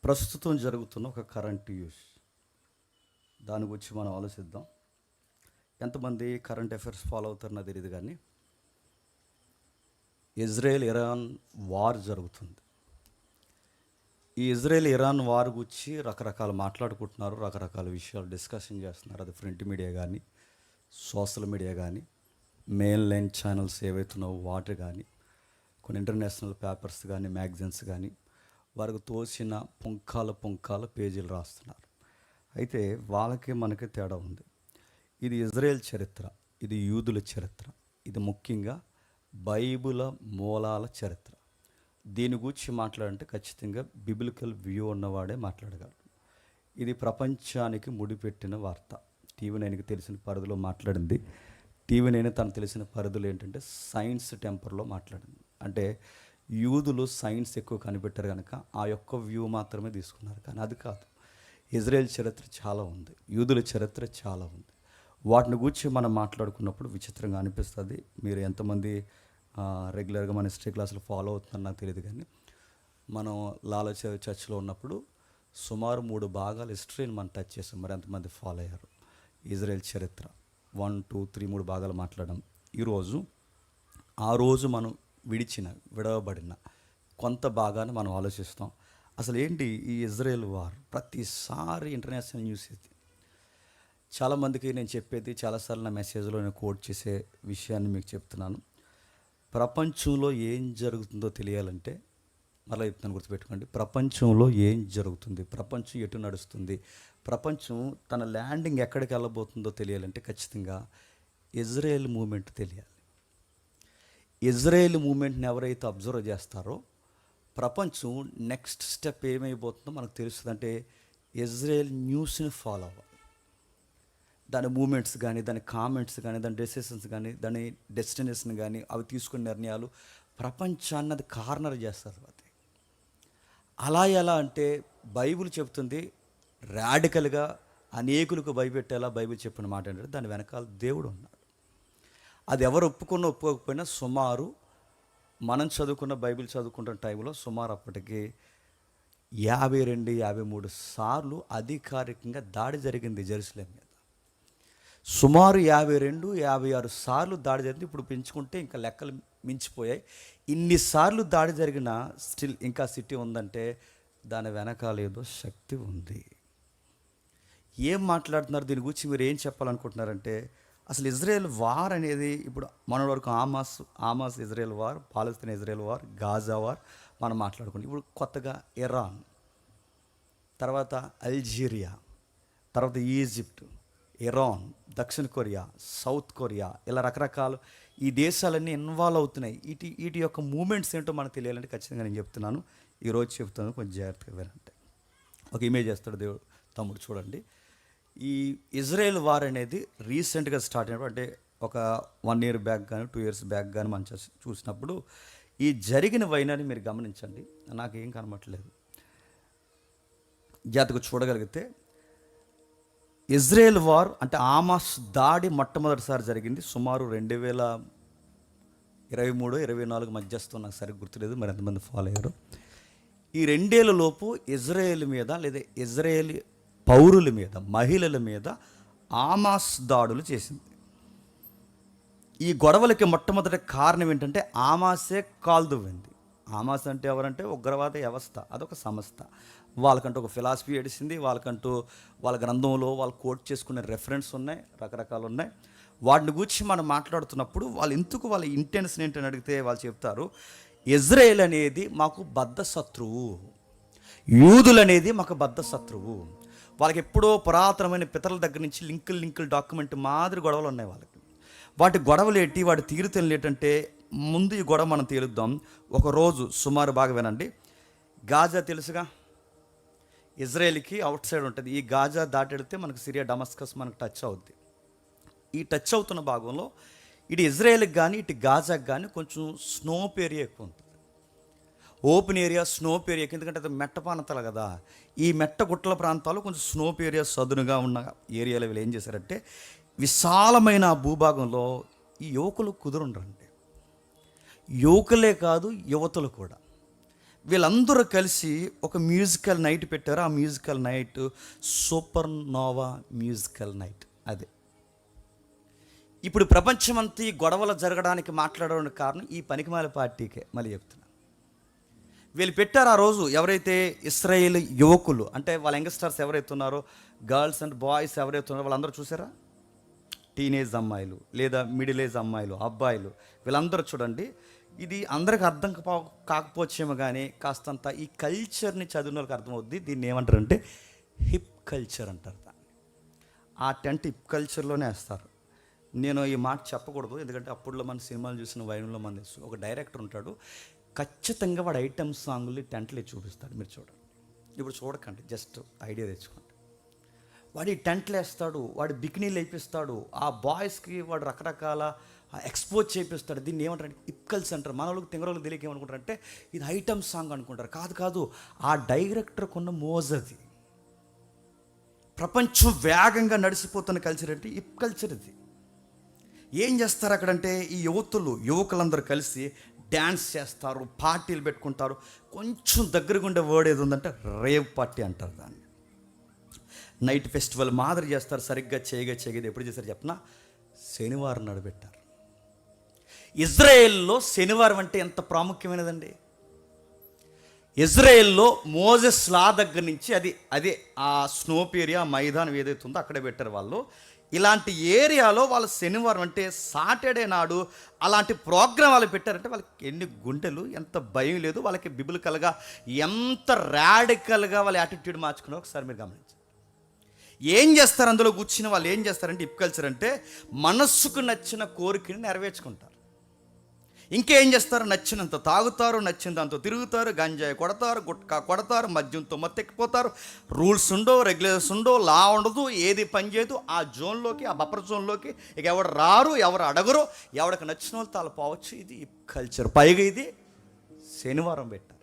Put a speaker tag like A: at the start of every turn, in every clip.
A: ప్రస్తుతం జరుగుతున్న ఒక కరెంట్ యూస్ దాని గురించి మనం ఆలోచిద్దాం. ఎంతమంది కరెంట్ అఫైర్స్ ఫాలో అవుతారో నాకు తెలియదు, కానీ ఇజ్రాయెల్ ఇరాన్ వార్ జరుగుతుంది. ఈ ఇజ్రాయెల్ ఇరాన్ వార్ గురించి రకరకాలు మాట్లాడుకుంటున్నారు, రకరకాల విషయాలు డిస్కషన్ చేస్తున్నారు. అది ప్రింట్ మీడియా కానీ, సోషల్ మీడియా కానీ, మెయిన్ లైన్ ఛానల్స్ ఏవైతున్నావో వాటి కానీ, కొన్ని ఇంటర్నేషనల్ పేపర్స్ కానీ, మ్యాగజైన్స్ కానీ వారికి తోచిన పుంఖాల పేజీలు రాస్తున్నారు. అయితే వాళ్ళకి మనకి తేడా ఉంది. ఇది ఇజ్రాయెల్ చరిత్ర, ఇది యూదుల చరిత్ర, ఇది ముఖ్యంగా బైబిల్ మూలాల చరిత్ర. దీని గురించి మాట్లాడంటే ఖచ్చితంగా బిబిలికల్ వ్యూ ఉన్నవాడే మాట్లాడగలరు. ఇది ప్రపంచానికి ముడిపెట్టిన వార్త. టీవీ నైన్కి తెలిసిన పరిధిలో మాట్లాడింది. టీవీ నైన్ తనకు తెలిసిన పరిధులు ఏంటంటే సైన్స్ టెంపర్లో మాట్లాడింది. అంటే యూదులు సైన్స్ ఎక్కువ కనిపెట్టారు కనుక ఆ యొక్క వ్యూ మాత్రమే తీసుకున్నారు. కానీ అది కాదు. ఇజ్రాయెల్ చరిత్ర చాలా ఉంది, యూదుల చరిత్ర చాలా ఉంది. వాటిని గురించి మనం మాట్లాడుకున్నప్పుడు విచిత్రంగా అనిపిస్తుంది. మీరు ఎంతమంది రెగ్యులర్గా మన హిస్టరీ క్లాసులు ఫాలో అవుతున్నారో నాకు తెలియదు, కానీ మనం లాలా చర్చ్లో ఉన్నప్పుడు సుమారు 3 భాగాలు హిస్టరీని మనం టచ్ చేసాం. మరి ఎంతమంది ఫాలో అయ్యారు? ఇజ్రాయెల్ చరిత్ర 1, 2, 3 3 భాగాలు మాట్లాడడం. ఈరోజు ఆ రోజు మనం విడవబడిన కొంత భాగాన్ని మనం ఆలోచిస్తాం. అసలు ఏంటి ఈ ఇజ్రాయెల్ వార్? ప్రతిసారి ఇంటర్నేషనల్ న్యూస్ ఇది. చాలామందికి నేను చెప్పేది, చాలాసార్లు నా మెసేజ్లో నేను కోట్ చేసే విషయాన్ని మీకు చెప్తున్నాను. ప్రపంచంలో ఏం జరుగుతుందో తెలియాలంటే మళ్ళీ చెప్తాను, గుర్తుపెట్టుకోండి. ప్రపంచంలో ఏం జరుగుతుంది, ప్రపంచం ఎటు నడుస్తుంది, ప్రపంచం తన ల్యాండింగ్ ఎక్కడికి వెళ్ళబోతుందో తెలియాలంటే ఖచ్చితంగా ఇజ్రాయెల్ మూమెంట్ తెలియాలి. ఇజ్రాయెల్ మూమెంట్ని ఎవరైతే అబ్జర్వ్ చేస్తారో ప్రపంచం నెక్స్ట్ స్టెప్ ఏమైపోతుందో మనకు తెలుస్తుంది. అంటే ఇజ్రాయెల్ న్యూస్ని ఫాలో అవ్వాలి. దాని మూమెంట్స్ కానీ, దాని కామెంట్స్ కానీ, దాని డెసిషన్స్ కానీ, దాని డెస్టినేషన్ కానీ, అవి తీసుకునే నిర్ణయాలు ప్రపంచాన్ని అది కార్నర్ చేస్తారు. అది అలా ఎలా అంటే బైబిల్ చెప్తుంది రాడికల్గా అనేకులకు భయపెట్టేలా బైబిల్ చెప్పిన మాట ఏంటంటే దాని వెనకాల దేవుడు ఉన్నాడు. అది ఎవరు ఒప్పుకోకపోయినా సుమారు మనం చదువుకున్న బైబిల్ చదువుకుంటున్న టైంలో సుమారు అప్పటికి 52, 53 సార్లు అధికారికంగా దాడి జరిగింది జెరూసలేం మీద. సుమారు 52, 56 సార్లు దాడి జరిగింది. ఇప్పుడు పెంచుకుంటే ఇంకా లెక్కలు మించిపోయాయి. ఇన్నిసార్లు దాడి జరిగిన స్టిల్ ఇంకా సిటీ ఉందంటే దాని వెనకాల ఏదో శక్తి ఉంది. ఏం మాట్లాడుతున్నారు దీని గురించి? మీరు ఏం చెప్పాలనుకుంటున్నారంటే అసలు ఇజ్రాయెల్ వార్ అనేది ఇప్పుడు మన వరకు Hamas Israel war, Palestine Israel war, Gaza war మనం మాట్లాడుకున్నాం. ఇప్పుడు కొత్తగా ఇరాన్, తర్వాత అల్జీరియా, తర్వాత ఈజిప్ట్, ఇరాన్, దక్షిణ కొరియా, సౌత్ కొరియా, ఇలా రకరకాలు ఈ దేశాలన్నీ ఇన్వాల్వ్ అవుతున్నాయి. వీటి యొక్క మూమెంట్స్ ఏంటో మనకు తెలియాలంటే ఖచ్చితంగా నేను చెప్తున్నాను. ఈరోజు చెప్తాను, కొంచెం జాగ్రత్తగా వినండి. ఒక ఇమేజ్ చేస్తాడు దేవుడు తమ్ముడు, చూడండి. ఈ ఇజ్రాయెల్ వార్ అనేది రీసెంట్గా స్టార్ట్ అయినప్పుడు, అంటే ఒక 1 year బ్యాక్ కానీ 2 years బ్యాక్ కానీ మనం చూసినప్పుడు ఈ జరిగిన వైనాన్ని మీరు గమనించండి. నాకేం కనబట్టలేదు, జాతకు చూడగలిగితే ఇజ్రాయెల్ వార్ అంటే ఆమాస్ దాడి మొట్టమొదటిసారి జరిగింది సుమారు 2023, 24 మధ్యస్థం. నాకు సరిగ్గా గుర్తులేదు, మరి ఎంతమంది ఫాలో అయ్యారు. ఈ 2 ఏళ్ల లోపు ఇజ్రాయెల్ మీద లేదా ఇజ్రాయేల్ పౌరుల మీద, మహిళల మీద ఆమాస్ దాడులు చేసింది. ఈ గొడవలకి మొట్టమొదటి కారణం ఏంటంటే ఆమాసే కాల్దువ్వింది. ఆమాస్ అంటే ఎవరంటే ఉగ్రవాద వ్యవస్థ, అదొక సంస్థ. వాళ్ళకంటూ ఒక ఫిలాసఫీ ఏడిసింది, వాళ్ళకంటూ వాళ్ళ గ్రంథంలో వాళ్ళు కోట్ చేసుకునే రెఫరెన్స్ ఉన్నాయి, రకరకాలు ఉన్నాయి. వాటిని గురించి మనం మాట్లాడుతున్నప్పుడు వాళ్ళ ఇంటెన్షన్ ఏంటని అడిగితే వాళ్ళు చెప్తారు, ఇజ్రాయెల్ అనేది మాకు బద్ధ శత్రువు, యూదులు అనేది మాకు బద్ధ శత్రువు. వాళ్ళకి ఎప్పుడో పురాతనమైన పితరుల దగ్గర నుంచి లింకుల్ డాక్యుమెంట్ మాదిరి గొడవలు ఉన్నాయి వాళ్ళకి. వాటి గొడవలు ఏంటి, వాటి తీరుతెన్నులు ఏంటంటే ముందు ఈ గొడవ మనం తేలుద్దాం. ఒకరోజు సుమారు బాగా వినండి. గాజా తెలుసుగా, ఇజ్రాయెల్కి అవుట్ సైడ్ ఉంటుంది. ఈ గాజా దాటెడితే మనకు సిరియా డమస్కస్ మనకు టచ్ అవుద్ది. ఈ టచ్ అవుతున్న భాగంలో ఇటు ఇజ్రాయెల్కి కానీ ఇటు గాజాకి కానీ కొంచెం స్నోప్ ఏరియా ఎక్కువ ఉంటుంది. ఓపెన్ ఏరియా, స్నోప్ ఏరియా, ఎందుకంటే అది మెట్ట ప్రాంతాలు కదా. ఈ మెట్ట గుట్టల ప్రాంతాల్లో కొంచెం స్నోప్ ఏరియా సదునుగా ఉన్న ఏరియాలో వీళ్ళు ఏం చేశారంటే విశాలమైన భూభాగంలో ఈ యువకులు కుదురుండ్రండి. యువకులే కాదు, యువతులు కూడా వీళ్ళందరూ కలిసి ఒక మ్యూజికల్ నైట్ పెట్టారు. ఆ musical night supernova musical night. అదే ఇప్పుడు ప్రపంచమంతా ఈ గొడవలు జరగడానికి మాట్లాడడానికి కారణం ఈ పనికిమాల పార్టీకే. మళ్ళీ చెప్తున్నా, వీళ్ళు పెట్టారు ఆ రోజు. ఎవరైతే ఇస్రాయేల్ యువకులు అంటే వాళ్ళ యంగ్స్టర్స్ ఎవరైతే ఉన్నారో, గర్ల్స్ అండ్ బాయ్స్ ఎవరైతే ఉన్నారో వాళ్ళందరూ చూసారా, టీనేజ్ అమ్మాయిలు లేదా మిడిల్ ఏజ్ అమ్మాయిలు, అబ్బాయిలు, వీళ్ళందరూ చూడండి. ఇది అందరికి అర్థం కాకపోవచ్చేమో కానీ కాస్తంత ఈ కల్చర్ని చదివిన వాళ్ళకి అర్థమవుద్ది. దీన్ని ఏమంటారంటే హిప్ కల్చర్ అంటారు దాన్ని. ఆ టెంట్ హిప్ కల్చర్లోనే వేస్తారు. నేను ఈ మాట చెప్పకూడదు, ఎందుకంటే అప్పుడులో మన సినిమాలు చూసిన వైరంలో మన తెలుసు. ఒక డైరెక్టర్ ఉంటాడు, ఖచ్చితంగా వాడు ఐటమ్ సాంగులు టెంట్లు చూపిస్తాడు. మీరు చూడండి, ఇప్పుడు చూడకండి, జస్ట్ ఐడియా తెచ్చుకోండి. వాడు ఈ టెంట్లు వేస్తాడు, వాడు బికినీలు వేపిస్తాడు, ఆ బాయ్స్కి వాడు రకరకాల ఎక్స్పోజ్ చేపిస్తాడు. దీన్ని ఏమంటారు, హిప్ కల్చర్ అంటారు. మన వాళ్ళకి తెంగరోళ్ళకి తెలియక ఏమనుకుంటారంటే ఇది ఐటమ్ సాంగ్ అనుకుంటారు. కాదు కాదు, ఆ డైరెక్టర్కి ఉన్న మోజది. ప్రపంచం వేగంగా నడిచిపోతున్న కల్చర్ అంటే హిప్ కల్చర్. ఇది ఏం చేస్తారు అక్కడంటే ఈ యువకులందరూ కలిసి డ్యాన్స్ చేస్తారు, పార్టీలు పెట్టుకుంటారు. కొంచెం దగ్గరగా ఉండే వర్డ్ ఏది ఉందంటే రేవ్ పార్టీ అంటారు దాన్ని. నైట్ ఫెస్టివల్ మాదిరి చేస్తారు. సరిగ్గా చేయగా ఎప్పుడు చేస్తారు చెప్పనా, శనివారం నాడు పెట్టారు. ఇజ్రాయెల్లో శనివారం అంటే ఎంత ప్రాముఖ్యమైనదండి. ఇజ్రాయెల్లో మోజెస్ లా దగ్గర నుంచి అది ఆ స్నోప్ ఏరియా, మైదానం ఏదైతే ఉందో అక్కడే పెట్టారు వాళ్ళు. ఇలాంటి ఏరియాలో వాళ్ళు శనివారం అంటే సాటర్డే నాడు అలాంటి ప్రోగ్రామాలు పెట్టారంటే వాళ్ళకి ఎన్ని గుండెలు, ఎంత భయం లేదు వాళ్ళకి. బిబిలికల్గా ఎంత రాడికల్గా వాళ్ళ యాటిట్యూడ్ మార్చుకున్నారో ఒకసారి మీరు గమనించండి. ఏం చేస్తారు అందులో కూర్చుని వాళ్ళు, ఏం చేస్తారంటే హిప్ కల్చర్ అంటే మనస్సుకు నచ్చిన కోరికని నెరవేర్చుకుంటారు. ఇంకేం చేస్తారు, నచ్చినంత తాగుతారు, నచ్చిన దాంతో తిరుగుతారు, గంజాయి కొడతారు, గుట్కా కొడతారు, మద్యంతో మత్తెక్కిపోతారు. రూల్స్ ఉండవు, రెగ్యులేషన్స్ ఉండవు, లా ఉండదు, ఏది పని చేయదు. ఆ జోన్లోకి, ఆ బఫర్ జోన్లోకి ఇక ఎవరు రారు, ఎవరు అడగరు, ఎవరికి నచ్చిన వాళ్ళు తాను పోవచ్చు. ఇది కల్చర్. పైగా ఇది శనివారం పెట్టారు.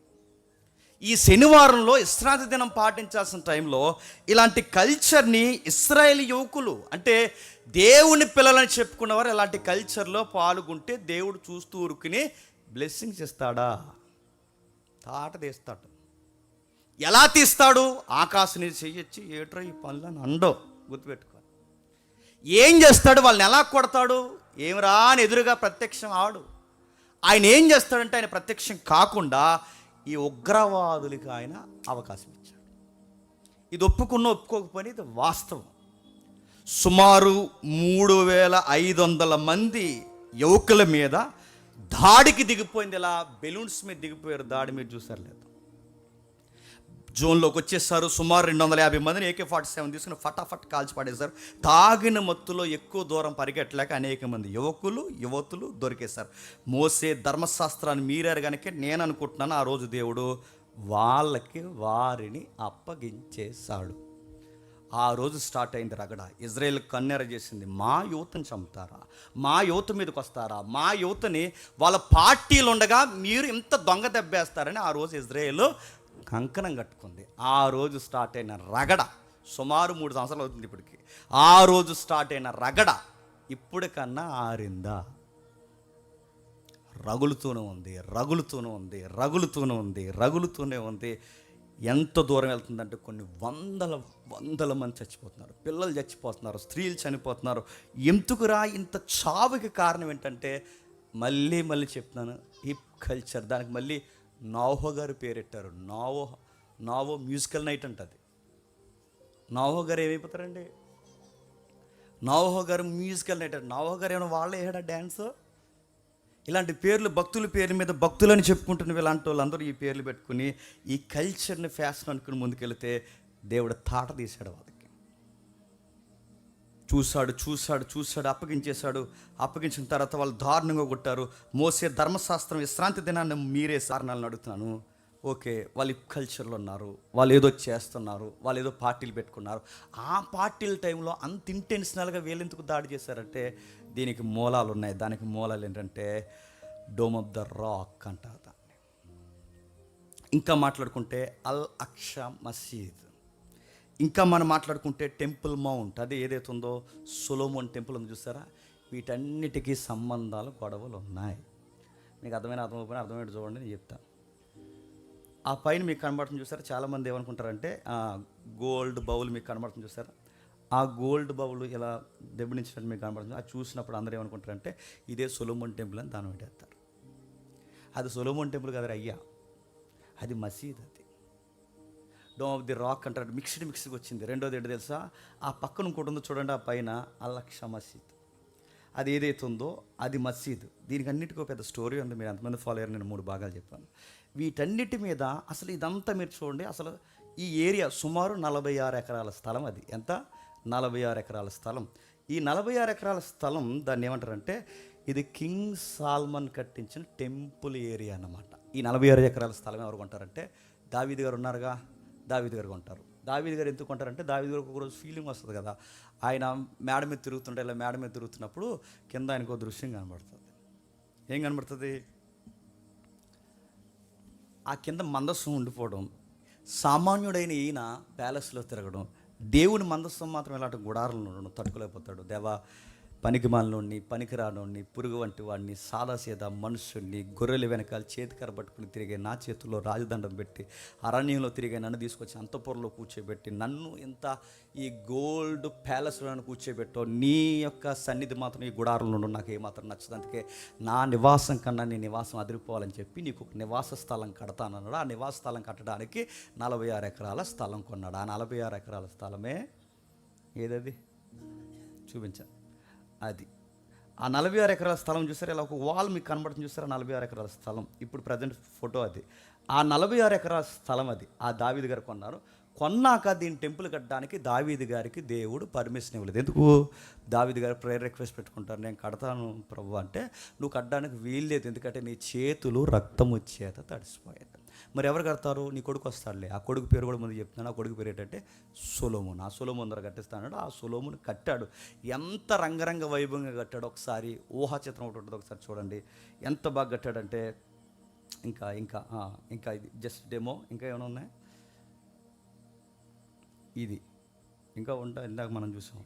A: ఈ శనివారంలో విశ్రాంతి దినం పాటించాల్సిన టైంలో ఇలాంటి కల్చర్ని ఇశ్రాయేలు యువకులు అంటే దేవుని పిల్లలని చెప్పుకున్నవారు ఇలాంటి కల్చర్లో పాల్గొంటే దేవుడు చూస్తూ ఊరుకుని బ్లెస్సింగ్స్ ఇస్తాడా? తాట తీస్తాడు. ఎలా తీస్తాడు? ఆకాశం చెయ్యొచ్చి ఏట్రా ఈ పనులను అండో గుర్తుపెట్టుకో. ఏం చేస్తాడు? వాళ్ళని ఎలా కొడతాడు? ఏమిరా అని ఎదురుగా ప్రత్యక్షం ఆడు. ఆయన ఏం చేస్తాడంటే ఆయన ప్రత్యక్షం కాకుండా ఈ ఉగ్రవాదులకి ఆయన అవకాశం ఇచ్చాడు. ఇది ఒప్పుకోకపోయినా ఇది వాస్తవం. సుమారు 3500 మంది యువకుల మీద దాడికి దిగిపోయింది. ఇలా బెలూన్స్ మీద దిగిపోయారు. దాడి మీరు చూసారు లేదు? జోన్లోకి వచ్చేసారు. సుమారు 250 మందిని AK-47 తీసుకుని ఫటాఫట్ కాల్చి పడేశారు. తాగిన మత్తులో ఎక్కువ దూరం పరిగెట్టలేక అనేక మంది యువతులు దొరికేశారు. మోసే ధర్మశాస్త్రాన్ని మీరారు కనుక నేను అనుకుంటున్నాను ఆ రోజు దేవుడు వారిని అప్పగించేశాడు. ఆ రోజు స్టార్ట్ అయింది రగడ. ఇజ్రాయెల్ కన్నెర చేసింది, మా యువతని చంపుతారా, మా యువత మీదకి వస్తారా, మా యువతని వాళ్ళ పార్టీలు ఉండగా మీరు ఇంత దొంగ దెబ్బేస్తారని ఆ రోజు ఇజ్రాయెల్ కంకణం కట్టుకుంది. ఆ రోజు స్టార్ట్ అయిన రగడ సుమారు 3 సంవత్సరాలు అవుతుంది ఇప్పటికి. ఆ రోజు స్టార్ట్ అయిన రగడ ఇప్పటికన్నా ఆరిందా? రగులుతూనే ఉంది. ఎంత దూరం వెళ్తుందంటే కొన్ని వందల మంది చచ్చిపోతున్నారు, పిల్లలు చచ్చిపోతున్నారు, స్త్రీలు చనిపోతున్నారు. ఎందుకురా ఇంత చావుకి కారణం ఏంటంటే మళ్ళీ చెప్తున్నాను, హిప్ కల్చర్. దానికి మళ్ళీ నోవహు గారు పేరెట్టారు. నోవో మ్యూజికల్ నైట్ అంటది. నోవహు గారు ఏమైపోతారండి? నోవహు గారు మ్యూజికల్ నైట్. నోవహు గారు ఏమైనా వాళ్ళే వేయడా డ్యాన్స్? ఇలాంటి పేర్లు భక్తుల పేరు మీద భక్తులని చెప్పుకుంటున్న ఇలాంటి వాళ్ళందరూ ఈ పేర్లు పెట్టుకుని ఈ కల్చర్ని ఫ్యాషన్ అనుకుని ముందుకెళ్తే దేవుడు తాట తీశాడు. వాళ్ళకి చూశాడు, అప్పగించిన తర్వాత వాళ్ళు దారుణంగా కొట్టారు. మోసే ధర్మశాస్త్రం విశ్రాంతి దినాన్ని మీరే సారణాలను అడుగుతున్నాను. ఓకే, వాళ్ళు కల్చర్లో ఉన్నారు, వాళ్ళు ఏదో చేస్తున్నారు, వాళ్ళు ఏదో పార్టీలు పెట్టుకున్నారు. ఆ పార్టీల టైంలో అంత ఇంటెన్షనల్గా వీళ్ళెందుకు దాడి చేశారంటే దీనికి మూలాలు ఉన్నాయి. దానికి మూలాలు ఏంటంటే డోమ్ ఆఫ్ ద రాక్ అంటారు దాన్ని. ఇంకా మాట్లాడుకుంటే అల్ అక్షా మసీద్. ఇంకా మనం మాట్లాడుకుంటే టెంపుల్ మౌంట్, అది ఏదైతే ఉందో సొలొమోన్ టెంపుల్ ఉంది చూసారా. వీటన్నిటికీ సంబంధాలు, గొడవలు ఉన్నాయి. మీకు అర్థమైపోయినా అర్థమైనట్టు చూడండి, నేను చెప్తాను. ఆ పైన మీకు కనబడుతుంది చూసారా, చాలామంది ఏమనుకుంటారంటే గోల్డ్ బౌల్ మీకు కనబడుతుంది చూసారా, ఆ గోల్డ్ బౌల్ ఇలా దెబ్బనించినట్టు మీకు కనబడుతుంది. అది చూసినప్పుడు అందరూ ఏమనుకుంటారంటే ఇదే సొలొమోన్ టెంపుల్ అని దానం పెట్టేస్తారు. అది సొలొమోన్ టెంపుల్ కదా అయ్యా, అది మసీద్. అది డోమ్ ఆఫ్ ది రాక్ అంటారు, మిక్స్డ్గా వచ్చింది. రెండోది ఏంటో తెలుసా, ఆ పక్కన ఇంకోటి ఉందో చూడండి, ఆ పైన అల్-అక్స మసీద్. అది ఏదైతే ఉందో అది మసీద్. దీనికి అన్నిటికీ పెద్ద స్టోరీ ఉంది. మీరు ఎంతమంది ఫాలో అయ్యారు, నేను 3 భాగాలు చెప్పాను. వీటన్నిటి మీద అసలు ఇదంతా మీరు చూడండి. అసలు ఈ ఏరియా సుమారు 46 ఎకరాల స్థలం. అది ఎంత? 46 ఎకరాల స్థలం. ఈ 46 ఎకరాల స్థలం దాన్ని ఏమంటారంటే ఇది కింగ్ సాల్మన్ కట్టించిన టెంపుల్ ఏరియా అన్నమాట. ఈ 46 ఎకరాల స్థలం ఎవరు కొంటారంటే దావీదు గారు ఉన్నారుగా, దావీదు గారు కొంటారు. దావీదు గారు ఎందుకు కొంటారంటే దావీదు గారికి ఒకరోజు ఫీలింగ్ వస్తుంది కదా, ఆయన మేడ మీద తిరుగుతుంటే, ఇలా మేడ మీద తిరుగుతున్నప్పుడు కింద ఆయనకు దృశ్యం కనబడుతుంది. ఏం కనబడుతుంది? ఆ కింద మందస్సం ఉండిపోవడం, సామాన్యుడైన ఈయన ప్యాలెస్లో తిరగడం, దేవుని మందస్సం మాత్రం ఇలాంటి గుడారంలో ఉండడం తట్టుకోలేకపోతాడు. దేవా, పనికిమాలినోడిని, పనికిరానోడిని, పురుగు వంటి వాడిని, సాదాసీదా మనుషుడిని, గొర్రెలు వెనకాల చేతికర పట్టుకుని తిరిగే నా చేతుల్లో రాజదండం పెట్టి, అరణ్యంలో తిరిగే నన్ను తీసుకొచ్చి అంతఃపురంలో కూర్చోబెట్టి, నన్ను ఇంత ఈ గోల్డ్ ప్యాలెస్లో కూర్చోబెట్టో, నీ యొక్క సన్నిధి మాత్రం ఈ గుడారంలో ఉండడం నాకు ఏమాత్రం నచ్చదు. అందుకే నా నివాసం కన్నా నీ నివాసం అదిరిపోవాలని చెప్పి నీకు ఒక నివాస స్థలం కడతానన్నాడు. ఆ నివాస స్థలం కట్టడానికి 46 ఎకరాల స్థలం కొన్నాడు. ఆ 46 ఎకరాల స్థలమే ఏదది చూపించాను. అది ఆ 46 ఎకరాల స్థలం చూసారా, ఇలా ఒక వాల్ మీకు కనబడుతుంది చూసారా, 46 ఎకరాల స్థలం. ఇప్పుడు ప్రజెంట్ ఫోటో అది. ఆ 46 ఎకరాల స్థలం అది ఆ దావీదు గారు కొన్నారు. కొన్నాక దీన్ని టెంపుల్ కట్టడానికి దావీదు గారికి దేవుడు పర్మిషన్ ఇవ్వలేదు. ఎందుకు? దావీదు గారు ప్రేయర్ రిక్వెస్ట్ పెట్టుకుంటారు, నేను కడతాను ప్రభు అంటే, నువ్వు కట్టడానికి వీల్లేదు, ఎందుకంటే నీ చేతులు రక్తము చేత తడిసిపోయాయి. మరి ఎవరు కడతారు? నీ కొడుకు వస్తాడులే. ఆ కొడుకు పేరు కూడా ముందు చెప్తున్నాను. ఆ కొడుకు పేరు ఏంటంటే సొలొమోన్. ఆ సొలొమోన్ ద్వారా కట్టిస్తాడు. ఆ సొలొమోన్ కట్టాడు. ఎంత రంగరంగ వైభవంగా కట్టాడు. ఒకసారి ఊహా చిత్రం ఒకటి ఉంటుంది, ఒకసారి చూడండి ఎంత బాగా కట్టాడంటే. ఇంకా ఇంకా ఇంకా ఇది జస్ట్ డెమో. ఇంకా ఏమైనా ఉన్నాయి? ఇది ఇంకా ఉంటా, ఇందాక మనం చూసాం.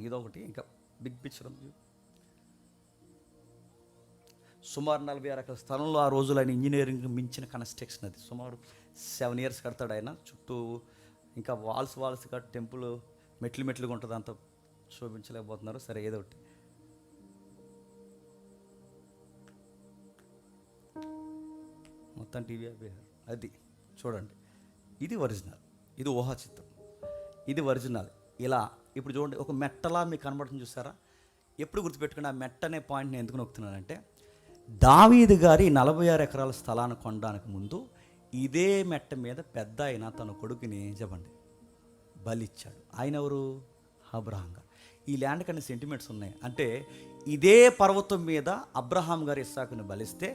A: ఇదొకటి. ఇంకా బిగ్ పిక్చర్ ఉంది. సుమారు 46 ఎకరాల స్థలంలో ఆ రోజులు ఆయన ఇంజనీరింగ్ మించిన కన్స్ట్రక్షన్. అది సుమారు 7 years కడతాడు ఆయన. చుట్టూ ఇంకా వాల్స్ కట్ టెంపుల్ మెట్లుగా ఉంటుంది. అంత చూపించలేకపోతున్నారు. సరే ఏదో ఒకటి. మొత్తం టీవీ అది చూడండి. ఇది ఒరిజినల్, ఇది ఊహా చిత్రం, ఇది ఒరిజినల్. ఇలా ఇప్పుడు చూడండి, ఒక మెట్టలా మీకు కనబడుతుంది చూసారా. ఎప్పుడు గుర్తుపెట్టుకుని ఆ మెట్ట అనే పాయింట్ నేను ఎందుకు నొక్కుతున్నానంటే, దావీదు గారి 46 ఎకరాల స్థలాన్ని కొనడానికి ముందు ఇదే మెట్ట మీద పెద్ద ఆయన తన కొడుకుని చెప్పండి బలిచ్చాడు. ఆయన ఎవరు? అబ్రహాం గారు. ఈ ల్యాండ్ కన్నా సెంటిమెంట్స్ ఉన్నాయి. అంటే ఇదే పర్వతం మీద అబ్రహాం గారు ఇస్సాకుని బలిస్తే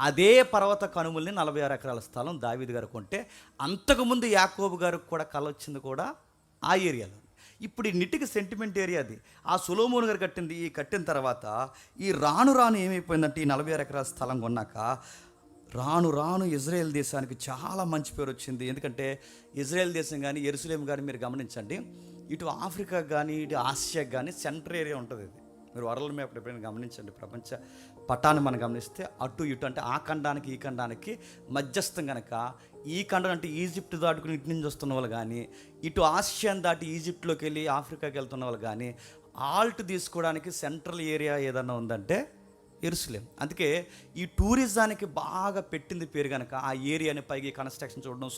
A: అదే పర్వత కనుమల్ని 46 ఎకరాల స్థలం దావీదు గారు కొంటే, అంతకుముందు యాకోబు గారికి కూడా కల వచ్చింది కూడా ఆ ఏరియాలో. ఇప్పుడు ఈ నిటికి సెంటిమెంట్ ఏరియా అది. ఆ సొలొమోన్ గారు కట్టింది. ఈ కట్టిన తర్వాత ఈ రాను ఏమైపోయిందంటే, ఈ 46 ఎకరాల స్థలం కొన్నాక రాను ఇజ్రాయెల్ దేశానికి చాలా మంచి పేరు వచ్చింది. ఎందుకంటే ఇజ్రాయెల్ దేశం కానీ యెరూషలేం కానీ మీరు గమనించండి, ఇటు ఆఫ్రికా కానీ ఇటు ఆసియాకి కానీ సెంటర్ ఏరియా ఉంటుంది. ఇది మీరు వరల్డ్ మ్యాప్ ఎప్పుడైనా గమనించండి, ప్రపంచ పటాన్ని మనం గమనిస్తే అటు ఇటు అంటే ఆ ఖండానికి ఈ ఖండానికి మధ్యస్థం కనుక, ఈ ఖండం అంటే ఈజిప్ట్ దాటుకుని ఇటు నుంచి వస్తున్న వాళ్ళు కానీ, ఇటు ఆసియాని దాటి ఈజిప్ట్లోకి వెళ్ళి ఆఫ్రికాకి వెళ్తున్న వాళ్ళు కానీ, ఆల్ట్ తీసుకోవడానికి సెంట్రల్ ఏరియా ఏదన్నా ఉందంటే యెరూషలేం. అందుకే ఈ టూరిజానికి బాగా పెట్టింది పేరు కనుక ఆ ఏరియాని పైకి కన్స్ట్రక్షన్ చూడడం,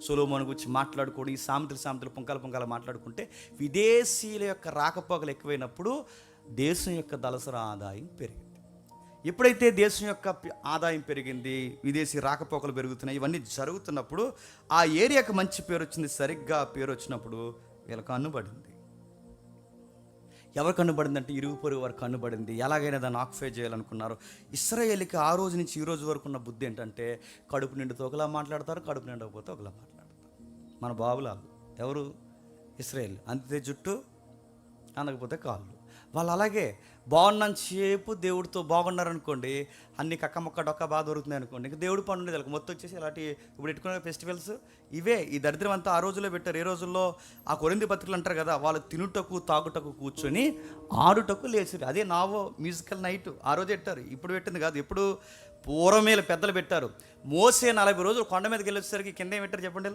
A: సొలొమోన్ గురించి మాట్లాడుకోవడం, ఈ సామెతలు పుంకాల మాట్లాడుకుంటే విదేశీయుల యొక్క రాకపోకలు ఎక్కువైనప్పుడు దేశం యొక్క దళసరి ఆదాయం పెరిగింది. ఎప్పుడైతే దేశం యొక్క ఆదాయం పెరిగింది, విదేశీ రాకపోకలు పెరుగుతున్నాయి, ఇవన్నీ జరుగుతున్నప్పుడు ఆ ఏరియాకి మంచి పేరు వచ్చింది. సరిగ్గా పేరు వచ్చినప్పుడు వీళ్ళకి అన్నుబడింది. ఎవరు కన్నుబడిందంటే ఇరుగు పొరుగు వారు కన్నుబడింది. ఎలాగైనా దాన్ని ఆక్యుపై చేయాలనుకున్నారు. ఇశ్రాయేలుకి ఆ రోజు నుంచి ఈ రోజు వరకు ఉన్న బుద్ధి ఏంటంటే, కడుపు నిండితో ఒకలా మాట్లాడతారు, కడుపు నిండకపోతే ఒకలా మాట్లాడతారు. మన బాబులాలు ఎవరు? ఇశ్రాయేల్. అంతే జుట్టు, అందకపోతే కాళ్ళు. వాళ్ళు అలాగే బాగున్నాను సేపు దేవుడితో బాగున్నారనుకోండి, అన్ని కక్కమొక్క డొక్క బాగా దొరుకుతున్నాయి అనుకోండి, ఇంకా దేవుడు పని ఉండేది వాళ్ళకి. మొత్తం వచ్చేసి ఇలాంటి ఇప్పుడు పెట్టుకునే ఫెస్టివల్స్ ఇవే. ఈ దరిద్రం అంతా ఆ రోజుల్లో పెట్టారు. ఏ రోజుల్లో ఆ కొరింది పత్రికలు అంటారు కదా, వాళ్ళు తినుటకు తాగుటకు కూర్చొని ఆడుటకు లేచిరు. అదే నావో మ్యూజికల్ నైట్ ఆ రోజు పెట్టారు, ఇప్పుడు పెట్టింది కాదు. ఇప్పుడు పూర్వమేలు పెద్దలు పెట్టారు. మోసే 40 రోజులు కొండ మీదకి వెళ్ళి వచ్చేసరికి కింద ఏం పెట్టారు చెప్పండి?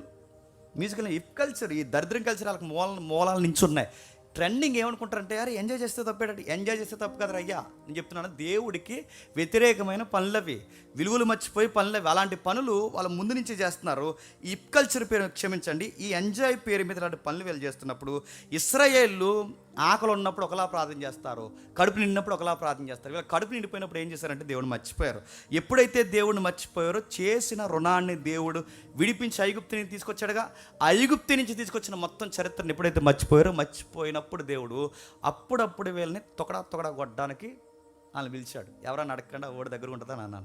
A: మ్యూజికల్ ఇఫ్ కల్చర్, ఈ దరిద్రం కల్చర్ వాళ్ళకి మూలాల నుంచి ఉన్నాయి. ట్రెండింగ్ ఏమనుకుంటారంటే, అరే ఎంజాయ్ చేస్తే తప్పేటట్టు. ఎంజాయ్ చేస్తే తప్పు కదరా అయ్యా, నేను చెప్తున్నాను. దేవుడికి వ్యతిరేకమైన పనులవి, విలువలు మర్చిపోయి పనులవి. అలాంటి పనులు వాళ్ళ ముందు నుంచి చేస్తున్నారు. ఈ ఇప్ కల్చర్ పేరు క్షమించండి, ఈ ఎంజాయ్ పేరు మీద ఇలాంటి పనులు వీళ్ళు చేస్తున్నప్పుడు, ఇశ్రాయేళ్ళు ఆకలి ఉన్నప్పుడు ఒకలా ప్రార్థన చేస్తారు, కడుపు నిండినప్పుడు ఒకలా ప్రార్థన చేస్తారు. వీళ్ళు కడుపు నిండిపోయినప్పుడు ఏం చేశారంటే దేవుడిని మర్చిపోయారు. ఎప్పుడైతే దేవుడిని మర్చిపోయారో చేసిన రుణాన్ని దేవుడు విడిపించి ఐగుప్తు నుంచి తీసుకొచ్చాడుగా, ఐగుప్తు నుంచి తీసుకొచ్చిన మొత్తం చరిత్రను ఎప్పుడైతే మర్చిపోయినప్పుడు దేవుడు అప్పుడప్పుడు వీళ్ళని తొకడా కొట్టడానికి వాళ్ళని పిలిచాడు. ఎవరైనా అడగకుండా ఓడి దగ్గర ఉంటుందా నాన్న,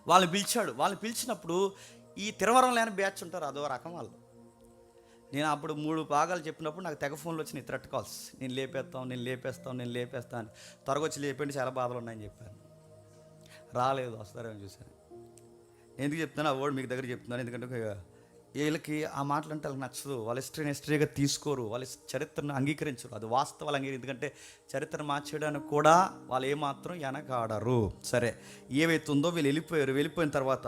A: వాళ్ళని పిలిచాడు. వాళ్ళని పిలిచినప్పుడు ఈ తిరవరం లేని బ్యాచ్ ఉంటారు, అదో రకం వాళ్ళు. నేను అప్పుడు 3 భాగాలు చెప్పినప్పుడు నాకు తెగ ఫోన్లు వచ్చినాయి, థ్రెట్ కాల్స్. నేను లేపేస్తాను అని. త్వరగా వచ్చి లేపండి, చాలా బాధలు ఉన్నాయని చెప్పాను. రాలేదు, వస్తారేమో చూశాను. ఎందుకు చెప్తాను ఆ వర్డ్ మీకు దగ్గర చెప్తున్నాను, ఎందుకంటే వీళ్ళకి ఆ మాటలు అంటే వాళ్ళకి నచ్చదు. వాళ్ళ హిస్టరీగా తీసుకోరు, వాళ్ళ చరిత్రను అంగీకరించరు. అది వాస్తవాలు ఎందుకంటే చరిత్రను మార్చేయడానికి కూడా వాళ్ళు ఏమాత్రం వెనకాడరు. సరే, ఏవైతుందో వీళ్ళు వెళ్ళిపోయిన తర్వాత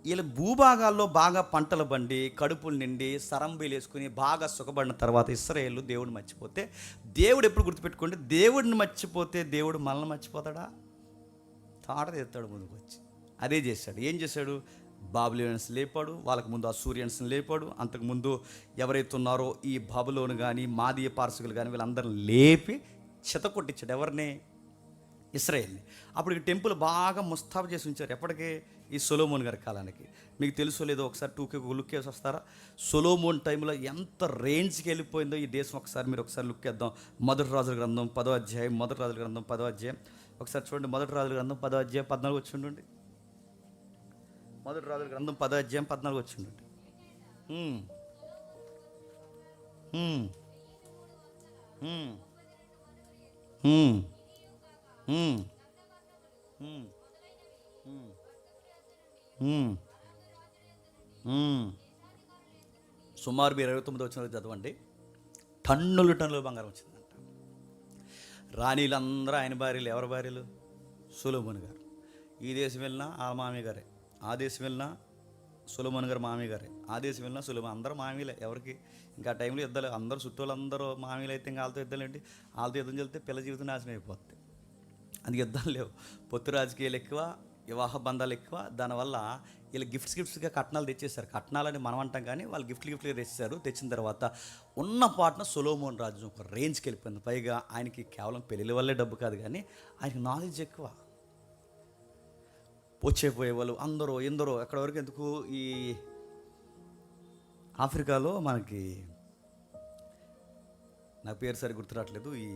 A: వీళ్ళ భూభాగాల్లో బాగా పంటలు పండి కడుపులు నిండి సరంబీలు వేసుకుని బాగా సుఖపడిన తర్వాత ఇశ్రాయేలు దేవుడిని మర్చిపోతే, దేవుడు ఎప్పుడు గుర్తుపెట్టుకోండి, దేవుడిని మర్చిపోతే దేవుడు మనల్ని మర్చిపోతాడా? తాట తెస్తాడు ముందుకు వచ్చి. అదే చేశాడు. ఏం చేశాడు? బాబిలోనియన్స్ లేపాడు, వాళ్ళకు ముందు అసూరియన్స్ని లేపాడు. అంతకుముందు ఎవరైతే ఉన్నారో ఈ బబులోను కానీ మాదీయ పార్శికులు కానీ వీళ్ళందరిని లేపి చెతకొట్టించాడు. ఎవరిని? ఇశ్రాయేల్ని. అప్పుడు ఈ టెంపుల్ బాగా ముస్తాబు చేసి ఉంచారు. ఎప్పటికీ? ఈ సొలొమోన్ గారి కాలానికి. మీకు తెలుసో లేదో ఒకసారి 2K లుక్ వేసి వస్తారా? సొలొమోన్ టైంలో ఎంత రేంజ్కి వెళ్ళిపోయిందో ఈ దేశం మీరు ఒకసారి లుక్ వేద్దాం. మొదటి రాజుల గ్రంథం 10వ అధ్యాయం, ఒకసారి చూడండి. మొదటి రాజుల గ్రంథం 10వ అధ్యాయం 14 వచ్చి ఉండండి. మొదటి రాజుల గ్రంథం 10వ అధ్యాయం 14 వచ్చి ఉండండి. సుమారు మీరు 29 వచ్చిన చదవండి. టన్నులు బంగారం వచ్చిందంట. రాణీలందరూ ఆయన భార్యలు. ఎవరి భార్యలు? సొలొమోన్ గారు. ఈ దేశం వెళ్ళినా ఆ మామయ్య గారే, ఆ దేశం వెళ్ళినా సొలొమోన్ గారు మామయ్య గారే, ఆ దేశం వెళ్ళినా సొలొమోన్. అందరూ మామీలే. ఎవరికి? ఇంకా ఆ టైంలో యుద్ధాలు, అందరూ చుట్టూలందరూ మామీలు అయితే ఇంకా వాళ్ళతో యుద్ధాలు ఏంటి? వాళ్ళతో యుద్ధం చెల్తే పిల్ల జీవితం నాశనం అయిపోతుంది. అందుకే యుద్ధాలు లేవు. పొత్తు రాజకీయాలు ఎక్కువ, వివాహ బంధాలు ఎక్కువ. దానివల్ల వీళ్ళు గిఫ్ట్స్గా కట్నాలు తెచ్చేసారు. కట్నాలని మనం అంటాం కానీ వాళ్ళు గిఫ్ట్లుగా తెచ్చేసారు. తెచ్చిన తర్వాత ఉన్న పాటన సొలొమోన్ రాజ్యం ఒక రేంజ్కి వెళ్ళిపోయింది. పైగా ఆయనకి కేవలం పెళ్ళిళ్ళ వల్లే డబ్బు కాదు కానీ ఆయనకి నాలెడ్జ్ ఎక్కువ. వచ్చేపోయే వాళ్ళు అందరూ ఎందరో ఎక్కడ వరకు ఎందుకు, ఈ ఆఫ్రికాలో మనకి, నా పేరు సరి గుర్తురావట్లేదు, ఈ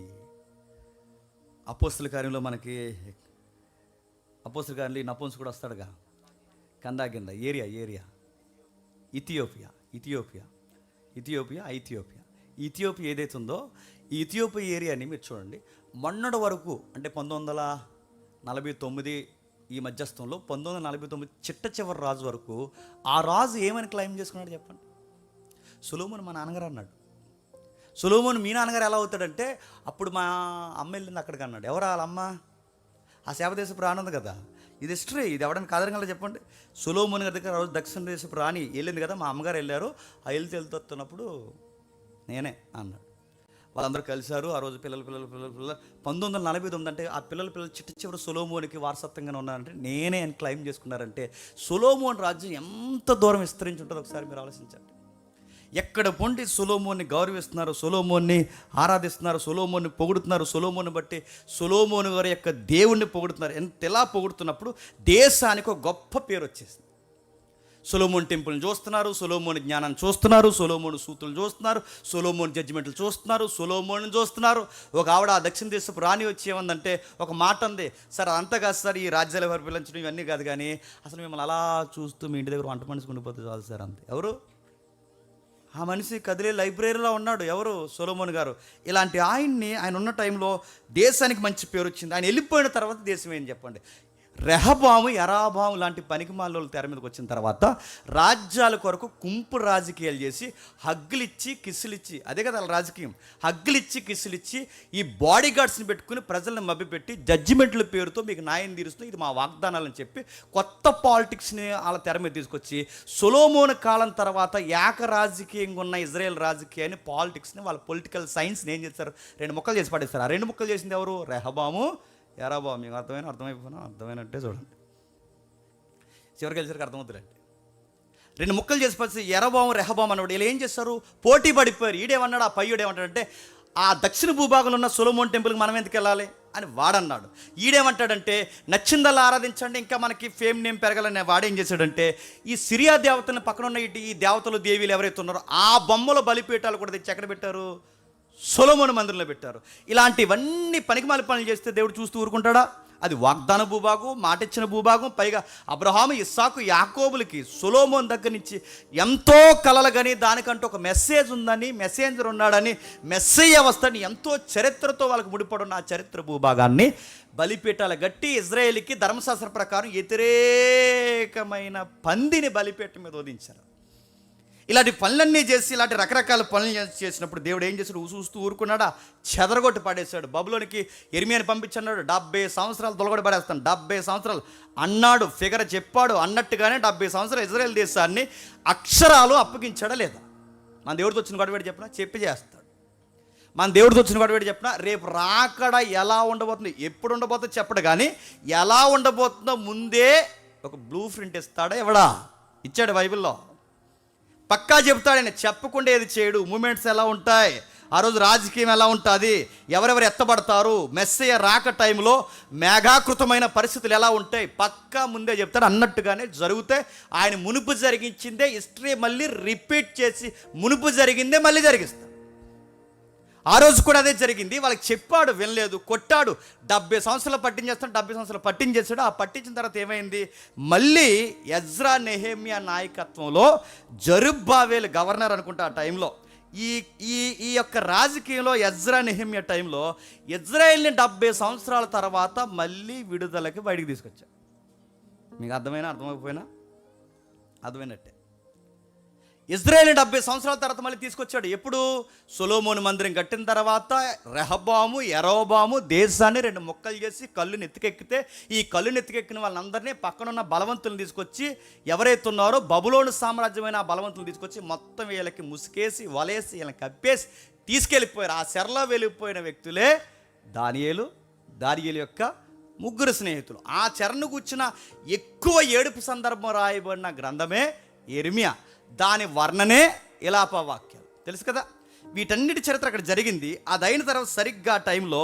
A: అపోస్తుల కార్యంలో మనకి అపోస్తుల కార్యంలో ఈ నపుంసు కూడా వస్తాడుగా, కందా కింద ఏరియా ఇథియోపియా ఏదైతే ఉందో ఈ ఇథియోపియా ఏరియాని మీరు చూడండి. మొన్నటి వరకు అంటే 1949 ఈ మధ్యస్థంలో 1949 చిట్ట చివరి రాజు వరకు ఆ రాజు ఏమని క్లైమ్ చేసుకున్నాడు చెప్పండి? సొలొమోన్ మా నాన్నగారు అన్నాడు. సొలొమోన్ మీ నాన్నగారు ఎలా అవుతాడంటే, అప్పుడు మా అమ్మ వెళ్ళింది అక్కడికి అన్నాడు. ఎవరు వాళ్ళమ్మ? ఆ శాపదేశపు రాని ఉంది కదా. ఇది హిస్టరీ, ఇది ఎవడన్నా కాదనగల చెప్పండి. సొలొమోన్ గారి దగ్గర రోజు దక్షిణ దేశపు రాణి వెళ్ళింది కదా, మా అమ్మగారు వెళ్ళారు. ఆ వెళ్తున్నప్పుడు నేనే అన్నాడు. వాళ్ళందరూ కలిశారు. ఆ రోజు పిల్లలు 1949 అంటే ఆ పిల్లలు చిట్ట చివరి సొలొమోన్కి వారసత్వంగానే ఉన్నారంటే నేనే అని క్లైమ్ చేసుకున్నారంటే సొలొమోన్ రాజ్యం ఎంత దూరం విస్తరించి ఉంటుందో ఒకసారి మీరు ఆలోచించండి. ఎక్కడ పొండి సొలొమోన్ని గౌరవిస్తున్నారు, సొలొమోన్ని ఆరాధిస్తున్నారు, సొలొమోన్ని పొగుడుతున్నారు. సొలొమోన్ని బట్టి సొలొమోన్ గారి యొక్క దేవుణ్ణి పొగుడుతున్నారు. ఎలా పొగుడుతున్నప్పుడు దేశానికి ఒక గొప్ప పేరు వచ్చేసింది. సొలొమోన్ టెంపుల్ని చూస్తున్నారు, సొలొమోన్ జ్ఞానాన్ని చూస్తున్నారు, సొలొమోన్ సూతులు చూస్తున్నారు, సొలొమోన్ జడ్జిమెంట్లు చూస్తున్నారు, సొలొమోన్ చూస్తున్నారు. ఒక ఆవిడ ఆ దక్షిణ దేశపు రాణి వచ్చి ఏమందంటే ఒక మాట అంది, సార్ అంతా కాదు సార్, ఈ రాజ్యాల వారు పిలించడం ఇవన్నీ కాదు కానీ అసలు మిమ్మల్ని అలా చూస్తూ మీ ఇంటి దగ్గర వంట మనిషి ఉండిపోతే చాలు సార్ అంతే. ఎవరు? ఆ మనిషి కదిలే లైబ్రరీలో ఉన్నాడు. ఎవరు? సొలొమోన్ గారు. ఇలాంటి ఆయన ఉన్న టైంలో దేశానికి మంచి పేరు వచ్చింది. ఆయన వెళ్ళిపోయిన తర్వాత దేశం ఏం చెప్పండి. రెహబాము, యరాబాము లాంటి పనికిమాలోళ్ళు తెర మీదకి వచ్చిన తర్వాత రాజ్యాల కొరకు కుంపు రాజకీయాలు చేసి హగ్గులిచ్చి కిస్సులిచ్చి, అదే కదా వాళ్ళ రాజకీయం, హగ్గులిచ్చి కిస్సులిచ్చి ఈ బాడీ గార్డ్స్ని పెట్టుకుని ప్రజలను మభ్యపెట్టి జడ్జిమెంట్ల పేరుతో మీకు న్యాయం తీరుస్తుంది, ఇది మా వాగ్దానాలని చెప్పి కొత్త పాలిటిక్స్ని వాళ్ళ తెర మీద తీసుకొచ్చి సొలొమోను కాలం తర్వాత రాజకీయంగా ఉన్న ఇజ్రాయెల్ రాజకీయాన్ని, పాలిటిక్స్ని, వాళ్ళ పొలిటికల్ సైన్స్ని ఏం చేస్తారు? 2 ముక్కలు చేసి పడేస్తారు. ఆ 2 ముక్కలు చేసింది ఎవరు? రెహబాము, యరాబాము. మీకు అర్థమైనట్టే చూడండి. చివరికి వెళ్ళేసరికి అర్థమవుతుందండి. 2 ముక్కలు చేసి పడితే యరబాము, రెహబాము అన్నవాడు వీళ్ళు ఏం చేస్తారు? పోటీ పడిపోయారు. ఈడేమన్నాడు, ఆ పయ్యుడు ఏమంటాడంటే, ఆ దక్షిణ భూభాగంలో ఉన్న సొలొమోన్ టెంపుల్కి మనం ఎందుకు వెళ్ళాలి అని వాడన్నాడు. ఈడేమంటాడంటే, నచ్చిందల్లా ఆరాధించండి, ఇంకా మనకి ఫేమ్ నేమ్ పెరగాలని వాడేం చేశాడంటే, ఈ సిరియా దేవతలను పక్కన ఉన్న ఈ దేవతలు, దేవీలు ఎవరైతే ఉన్నారో ఆ బొమ్మల బలిపీఠాలు కూడా తెచ్చి ఎక్కడ పెట్టారు? సొలొమోను మందిరంలో పెట్టారు. ఇలాంటివన్నీ పనికిమాలి పనులు చేస్తే దేవుడు చూస్తూ ఊరుకుంటాడా? అది వాగ్దాన భూభాగం, మాటిచ్చిన భూభాగం. పైగా అబ్రహాము, ఇస్సాకు, యాకోబులకి సొలొమోను దగ్గర నుంచి ఎంతో కలలు కానీ దానికంటూ ఒక మెసేజ్ ఉందని, మెసేంజర్ ఉన్నాడని, మెస్సయ్య వస్తాడని ఎంతో చరిత్రతో వాళ్ళకి ముడిపడున్న ఆ చరిత్ర భూభాగాన్ని బలిపీఠాలు గట్టి ఇజ్రాయేలీకి ధర్మశాస్త్ర ప్రకారం వ్యతిరేకమైన పందిని బలిపీఠం మీద వధించారు. ఇలాంటి పనులన్నీ చేసి ఇలాంటి రకరకాల పనులు చేసినప్పుడు దేవుడు ఏం చేశాడు? చూస్తూ ఊరుకున్నాడా? చెదరగొట్టి పడేశాడు. బబులోనికి ఇర్మియాని పంపించన్నాడు, 70 సంవత్సరాలు తొలగొట్టి పడేస్తాను. 70 సంవత్సరాలు అన్నాడు, ఫిగర్ చెప్పాడు. అన్నట్టుగానే 70 సంవత్సరాలు ఇజ్రాయెల్ దేశాన్ని అక్షరాలు అప్పగించాడా లేదా? మన దేవుడితో వచ్చిన గొడవేడి చెప్పినా చెప్పి చేస్తాడు. మన దేవుడితో వచ్చిన గొడవేడి చెప్పినా రేపు రాకడ ఎలా ఉండబోతుంది, ఎప్పుడు ఉండబోతుందో చెప్పడు, కానీ ఎలా ఉండబోతుందో ముందే ఒక బ్లూ ప్రింట్ ఇస్తాడా? ఎవడా ఇచ్చాడు? బైబిల్లో పక్కా చెప్తాడని. చెప్పకుండా ఏది చేయడు. మూమెంట్స్ ఎలా ఉంటాయి, ఆ రోజు రాజకీయం ఎలా ఉంటుంది, ఎవరెవరు ఎత్తబడతారు, మెస్సయ్య రాక టైంలో మేఘాకృతమైన పరిస్థితులు ఎలా ఉంటాయి, పక్కా ముందే చెప్తాడు. అన్నట్టుగానే జరుగుతాయి. ఆయన మునుపు జరిగించిందే హిస్టరీ మళ్ళీ రిపీట్ చేసి మునుపు జరిగిందే మళ్ళీ జరిగిస్తాడు. ఆ రోజు కూడా అదే జరిగింది. వాళ్ళకి చెప్పాడు, వినలేదు, కొట్టాడు. 70 సంవత్సరాలు పట్టించేస్తాడు. 70 సంవత్సరాలు పట్టించేస్తాడు. ఆ పట్టించిన తర్వాత ఏమైంది? మళ్ళీ ఎజ్రా, నెహెమ్యా నాయకత్వంలో జెరుబ్బాబెలు గవర్నర్ అనుకుంటా ఆ టైంలో. ఈ యొక్క రాజకీయంలో ఎజ్రా, నెహెమ్యా టైంలో ఇజ్రాయెల్ని 70 సంవత్సరాల తర్వాత మళ్ళీ విడుదలకి బయటికి తీసుకొచ్చాడు. మీకు అర్థమైపోయినా అర్థమైనట్టే. ఇజ్రాయెల్ని 70 సంవత్సరాల తర్వాత మళ్ళీ తీసుకొచ్చాడు. ఎప్పుడు? సొలొమోను మందిరం కట్టిన తర్వాత రెహబాము, యరొబాము దేశాన్ని 2 ముక్కలు చేసి కళ్ళు నెత్తికెక్కితే ఈ కళ్ళు నెత్తికెక్కిన వాళ్ళందరినీ పక్కనున్న బలవంతులను తీసుకొచ్చి, ఎవరైతే ఉన్నారో బబులోను సామ్రాజ్యమైన ఆ బలవంతులను తీసుకొచ్చి మొత్తం వీళ్ళకి ముసుకేసి వలేసి వీళ్ళని కప్పేసి తీసుకెళ్ళిపోయారు. ఆ చెరలో వెళ్ళిపోయిన వ్యక్తులే దానియేలు యొక్క 3 స్నేహితులు. ఆ చెరను కూర్చున్న ఎక్కువ ఏడుపు సందర్భం రాయబడిన గ్రంథమే ఇర్మియా. దాని వర్ణనే ఇలాపవాక్యాలు. తెలుసు కదా. వీటన్నిటి చరిత్ర అక్కడ జరిగింది. అది అయిన తర్వాత సరిగ్గా ఆ టైంలో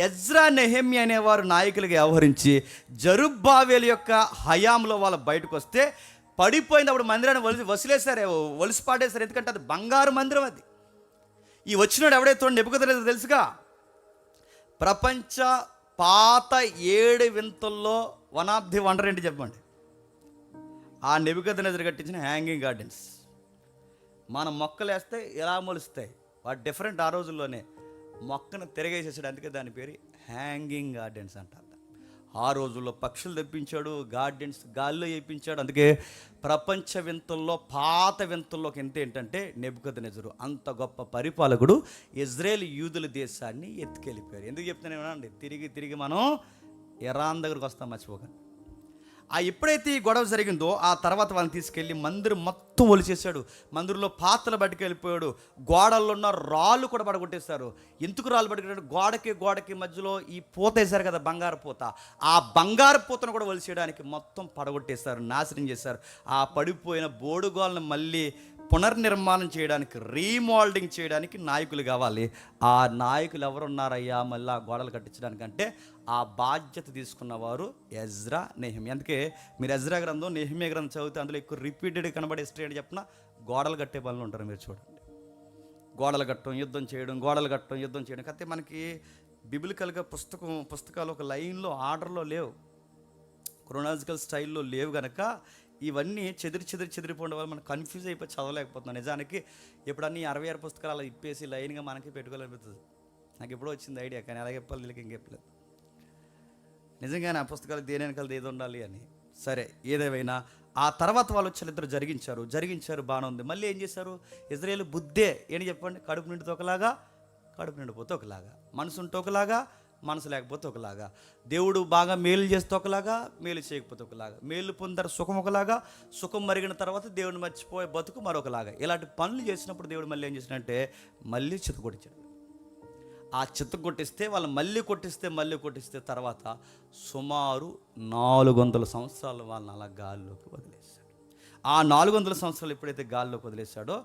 A: ఎజ్రా, నెహెమ్యా అనేవారు నాయకులుగా వ్యవహరించి జెరుబ్బాబెలు యొక్క హయాంలో వాళ్ళు బయటకు వస్తే పడిపోయింది. అప్పుడు మందిరాన్ని వలిసి పాడేశారు. ఎందుకంటే అది బంగారు మందిరం. అది ఈ వచ్చినాడు ఎవడైతే నెబుకద్నెజరు తెలుసుగా, ప్రపంచ పాత 7 వింతల్లో వన్ ఆఫ్ ది వండర్ ఏంటి చెప్పండి? ఆ నెబుకద్నెజరు కట్టించిన హ్యాంగింగ్ గార్డెన్స్. మనం మొక్కలు వేస్తే ఎలా మొలుస్తాయి, వాటి డిఫరెంట్. ఆ రోజుల్లోనే మొక్కను తిరగేసేసాడు. అందుకే దాని పేరు హ్యాంగింగ్ గార్డెన్స్ అంటారు. ఆ రోజుల్లో పక్షులు తెప్పించాడు, గార్డెన్స్ గాల్లో వేయించాడు. అందుకే ప్రపంచ వింతల్లో పాత వింతల్లోకి ఎంత ఏంటంటే నెబుకద్నెజరు అంత గొప్ప పరిపాలకుడు ఇజ్రాయేల్ యూదుల దేశాన్ని ఎత్తుకెళ్ళిపోయారు. ఎందుకు చెప్తున్నానండి? తిరిగి మనం ఇరాన్ దగ్గరకు వస్తాం, మర్చిపోకండి. ఎప్పుడైతే ఈ గొడవ జరిగిందో ఆ తర్వాత వాళ్ళని తీసుకెళ్ళి మందిరం మొత్తం ఒలిచేశాడు. మందిరంలో పాత్రలు పట్టుకెళ్ళిపోయాడు. గోడల్లో ఉన్న రాళ్ళు కూడా పడగొట్టేశారు. ఎందుకు రాళ్ళు పట్టుకెళ్ళాడు? గోడకి మధ్యలో ఈ పూత వేశారు కదా, బంగారు పూత. ఆ బంగారు పూతను కూడా ఒలిచేయడానికి మొత్తం పడగొట్టేశారు, నాశనం చేశారు. ఆ పడిపోయిన బోడుగోలను మళ్ళీ పునర్నిర్మాణం చేయడానికి, రీమోల్డింగ్ చేయడానికి నాయకులు కావాలి. ఆ నాయకులు ఎవరున్నారయ్యా మళ్ళీ ఆ గోడలు కట్టించడానికంటే ఆ బాధ్యత తీసుకున్నవారు ఎజ్రా, నెహెమ్యా. అందుకే మీరు ఎజ్రా గ్రంథం, నెహెమ్యా గ్రంథం చదివితే అందులో ఎక్కువ రిపీటెడ్ కనబడే హిస్టరీ ఏంటి చెప్పిన? గోడలు కట్టే పనులు ఉంటారు. మీరు చూడండి, గోడలు కట్టడం, యుద్ధం చేయడం, గోడలు కట్టడం, యుద్ధం చేయడం. అయితే మనకి బిబిలికల్గా పుస్తకాలు ఒక లైన్లో ఆర్డర్లో లేవు, క్రొనాలజికల్ స్టైల్లో లేవు. కనుక ఇవన్నీ చెదిరిపోవడం వల్ల మనం కన్ఫ్యూజ్ అయిపోయి చదవలేకపోతున్నాం. నిజానికి ఎప్పుడన్నీ 66 పుస్తకాలు అలా ఇప్పేసి లైన్గా మనకి పెట్టుకోవాలనిపిస్తుంది. నాకు ఎప్పుడో వచ్చింది ఐడియా, కానీ ఎలా చెప్పాలి వీళ్ళకి ఇంకెప్పలేదు. నిజంగానే ఆ పుస్తకాలు దేని వెనకాల ఏది ఉండాలి అని. సరే, ఏదేమైనా ఆ తర్వాత వాళ్ళు వచ్చి ఇద్దరు జరిగించారు బాగానే ఉంది. మళ్ళీ ఏం చేశారు? ఇజ్రాయేల్ బుద్ధే ఏంటి చెప్పండి, కడుపు నిండితే ఒకలాగా, కడుపు నిండిపోతే ఒకలాగా, మనసు ఉంటే ఒకలాగా, మనసు లేకపోతే ఒకలాగా, దేవుడు బాగా మేలు చేస్తే ఒకలాగా, మేలు చేయకపోతే ఒకలాగా, మేలు పొందారు సుఖం ఒకలాగా, సుఖం మరిగిన తర్వాత దేవుడిని మర్చిపోయే బతుకు మరొకలాగా. ఇలాంటి పనులు చేసినప్పుడు దేవుడు మళ్ళీ ఏం చేసినట్టే మళ్ళీ చిత్తకొట్టించాడు. ఆ చిత్తకొట్టిస్తే వాళ్ళు మళ్ళీ కొట్టిస్తే తర్వాత సుమారు 400 సంవత్సరాలు వాళ్ళని అలా గాల్లోకి వదిలేశాడు. ఆ 400 సంవత్సరాలు ఎప్పుడైతే గాల్లోకి వదిలేశాడో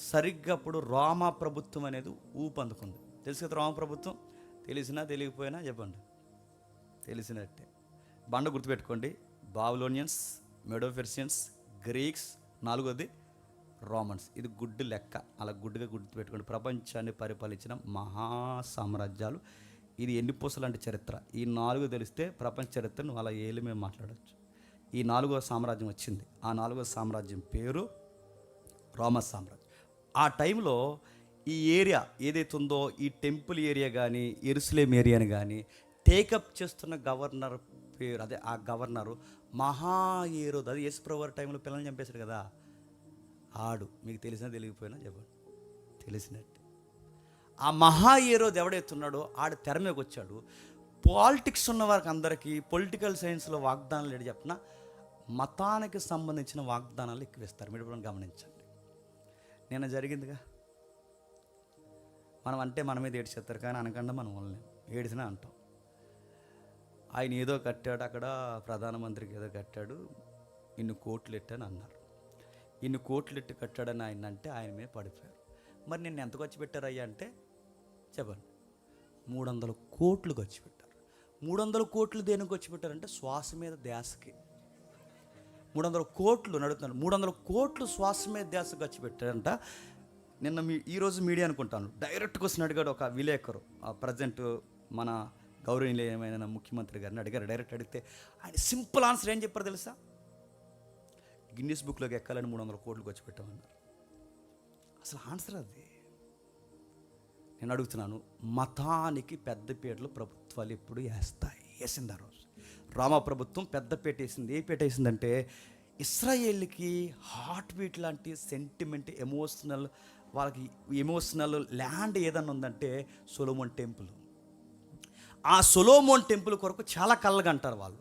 A: సరిగ్గా అప్పుడు రోమా ప్రభుత్వం అనేది ఊపందుకుంది. తెలుసు కదా రోమా ప్రభుత్వం? తెలిసినా తెలియకపోయినా చెప్పండి, తెలిసినట్టే. బండ గుర్తుపెట్టుకోండి. బాబిలోనియన్స్, మెడోపెర్షియన్స్, గ్రీక్స్, 4వది రోమన్స్. ఇది గుడ్డు లెక్క, అలా గుడ్డుగా గుర్తుపెట్టుకోండి. ప్రపంచాన్ని పరిపాలించిన మహా సామ్రాజ్యాలు. ఇది ఎన్ని పూసలు అంటే చరిత్ర. ఈ 4 తెలిస్తే ప్రపంచ చరిత్రను అలా ఏళ్ళు మేము మాట్లాడవచ్చు. ఈ 4వ సామ్రాజ్యం వచ్చింది. ఆ 4వ సామ్రాజ్యం పేరు రోమన్ సామ్రాజ్యం. ఆ టైంలో ఈ ఏరియా ఏదైతే ఉందో, ఈ టెంపుల్ ఏరియా కానీ, యెరూషలేం ఏరియాని కానీ టేకప్ చేస్తున్న గవర్నర్ పేరు, అదే ఆ గవర్నరు మహాయేరోదు. అది యేసుప్రభు వారి టైంలో పిల్లల్ని చంపేశాడు కదా, ఆడు. మీకు తెలిసినా తెలియకపోయినా చెప్పండి, తెలిసినట్టే. ఆ మహాయేరోదు ఎవడైతే ఉన్నాడో ఆడు తెర మీదకి వచ్చాడు. పాలిటిక్స్ ఉన్న వారికి అందరికీ పొలిటికల్ సైన్స్లో వాగ్దానాలు ఏంటి చెప్పిన, మతానికి సంబంధించిన వాగ్దానాలు ఎక్కువ ఇస్తారు. మీరు ఇప్పుడు గమనించండి. నిన్న జరిగిందిగా, మనం అంటే మన మీద ఏడ్చేస్తారు, కానీ అనకుండా మనం వాళ్ళని ఏడిసినా అంటాం. ఆయన ఏదో కట్టాడు, అక్కడ ప్రధానమంత్రికి ఏదో కట్టాడు, ఇన్ని కోట్లు ఎట్టని అన్నారు. ఇన్ని కోట్లు ఎట్టి కట్టాడని ఆయన అంటే ఆయన మీద పడిపోయారు. మరి నిన్ను ఎంత ఖర్చు పెట్టారయ్యా అంటే చెప్పండి, 300 కోట్లు ఖర్చు పెట్టారు. 300 కోట్లు దేనికి ఖర్చు పెట్టారంటే శ్వాస మీద ధ్యాసకి. 300 కోట్లు నడుతున్నాడు, 300 కోట్లు శ్వాస మీద ధ్యాస ఖర్చు పెట్టారంట. నిన్న ఈరోజు మీడియా అనుకుంటాను డైరెక్ట్గా వచ్చిన అడిగాడు ఒక విలేకరు, ప్రజెంట్ మన గౌరవనీయమైన ముఖ్యమంత్రి గారిని అడిగారు. డైరెక్ట్ అడిగితే ఆయన సింపుల్ ఆన్సర్ ఏం చెప్పారు తెలుసా? గిన్నీస్ బుక్లోకి ఎక్కాలని 300 కోట్లు ఖర్చు పెట్టామన్నారు. అసలు ఆన్సర్ అది. నేను అడుగుతున్నాను, మతానికి పెద్దపీటలు ప్రభుత్వాలు ఎప్పుడు వేసింది. ఆ రోజు రామా ప్రభుత్వం పెద్దపీట వేసింది. ఏ పీట వేసిందంటే ఇస్రాయేల్కి హార్ట్ బీట్ లాంటి సెంటిమెంట్, వాళ్ళకి ఎమోషనల్ ల్యాండ్ ఏదన్నా ఉందంటే సొలొమోన్ టెంపుల్. ఆ సొలొమోన్ టెంపుల్ కొరకు చాలా కళ్ళగా అంటారు వాళ్ళు.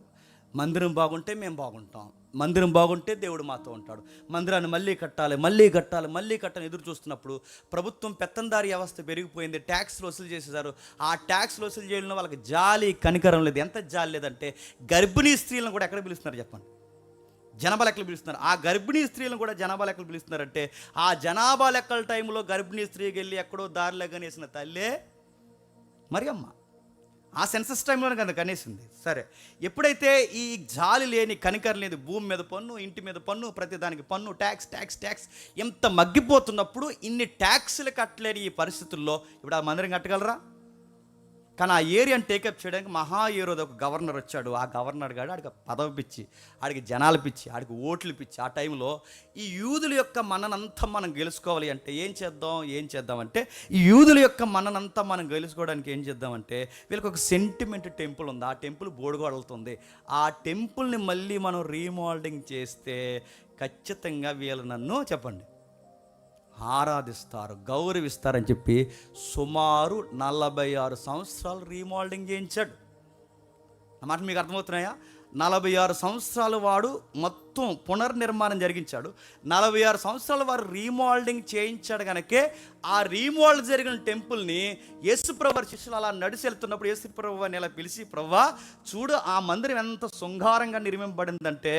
A: మందిరం బాగుంటే మేము బాగుంటాం, మందిరం బాగుంటే దేవుడు మాతో ఉంటాడు, మందిరాన్ని మళ్ళీ కట్టాలి ఎదురు చూస్తున్నప్పుడు ప్రభుత్వం పెత్తందారి వ్యవస్థ పెరిగిపోయింది, ట్యాక్స్లు వసూలు చేసేసారు. ఆ ట్యాక్స్లు వసూలు చేయడంలో వాళ్ళకి జాలి కనికరం లేదు. ఎంత జాలి లేదంటే గర్భిణీ స్త్రీలను కూడా ఎక్కడ పిలుస్తున్నారు చెప్పండి? జనాభా లెక్కలు పిలుస్తున్నారు. ఆ గర్భిణీ స్త్రీలను కూడా జనాభా లెక్కలు పిలుస్తున్నారంటే ఆ జనాభా లెక్కల టైంలో గర్భిణీ స్త్రీకి వెళ్ళి ఎక్కడో దారిలో కనేసిన తల్లే మరియమ్మ. ఆ సెన్సస్ టైంలోనే కదా కనేసింది. సరే, ఎప్పుడైతే ఈ జాలి లేని కనికరం లేదు, భూమి మీద పన్ను, ఇంటి మీద పన్ను, ప్రతిదానికి పన్ను, ట్యాక్స్ ఎంత మగ్గిపోతున్నప్పుడు ఇన్ని ట్యాక్స్లు కట్టలేని ఈ పరిస్థితుల్లో ఇప్పుడు ఆ మందిరం కట్టగలరా? కానీ ఆ ఏరియాని టేకప్ చేయడానికి మహాయేరోదు ఒక గవర్నర్ వచ్చాడు. ఆ గవర్నర్ గాడు ఆడికి పదవి పిచ్చి, ఆడికి జనాలు పిచ్చి, ఆడికి ఓట్లు పిచ్చి. ఆ టైంలో ఈ యూదుల యొక్క మన్ననంతా మనం గెలుచుకోవాలి అంటే ఏం చేద్దామంటే ఈ యూదుల యొక్క మన్ననంతా మనం గెలుచుకోవడానికి ఏం చేద్దామంటే వీళ్ళకి ఒక సెంటిమెంట్ టెంపుల్ ఉంది. ఆ టెంపుల్ బోడుగోడలుతుంది. ఆ టెంపుల్ని మళ్ళీ మనం రీమోల్డింగ్ చేస్తే ఖచ్చితంగా వీళ్ళు నన్ను చెప్పండి ఆరాధిస్తారు, గౌరవిస్తారని చెప్పి సుమారు 46 సంవత్సరాలు రీమోల్డింగ్ చేయించాడు. అన్నమాట మీకు అర్థమవుతున్నాయా? 46 సంవత్సరాలు వాడు మొత్తం పునర్నిర్మాణం జరిగించాడు. 46 సంవత్సరాలు వారు రీమోల్డింగ్ చేయించాడు. కనుకే ఆ రీమోల్డ్ జరిగిన టెంపుల్ని యేసుప్రభు శిష్యులు అలా నడిచి వెళ్తున్నప్పుడు యేసుప్రభు అని ఇలా పిలిచి, ప్రభువా చూడు ఆ మందిరం ఎంత శృంగారంగా నిర్మింపబడిందంటే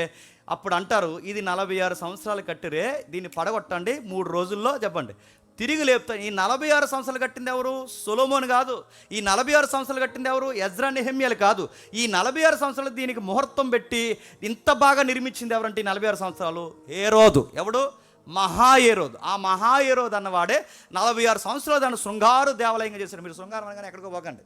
A: అప్పుడు అంటారు, ఇది 46 సంవత్సరాలు కట్టిరే, దీన్ని పడగొట్టండి 3 రోజుల్లో చెప్పండి తిరిగి లేపుతాను. ఈ 46 సంవత్సరాలు కట్టింది ఎవరు? సొలొమోన్ కాదు. ఈ 46 సంవత్సరాలు కట్టింది ఎవరు? ఎజ్రా నెహెమ్యాలు కాదు. ఈ 46 సంవత్సరాలు దీనికి ముహూర్తం పెట్టి ఇంత బాగా నిర్మించింది ఎవరంటే ఈ 46 సంవత్సరాలు హేరోదు. ఎవడు? మహాయేరోదు. ఆ మహాయేరోదు అన్నవాడే 46 సంవత్సరాలు దాన్ని శృంగారు దేవాలయంగా చేశాడు. మీరు శృంగారం అనగానే ఎక్కడికో పోకండి,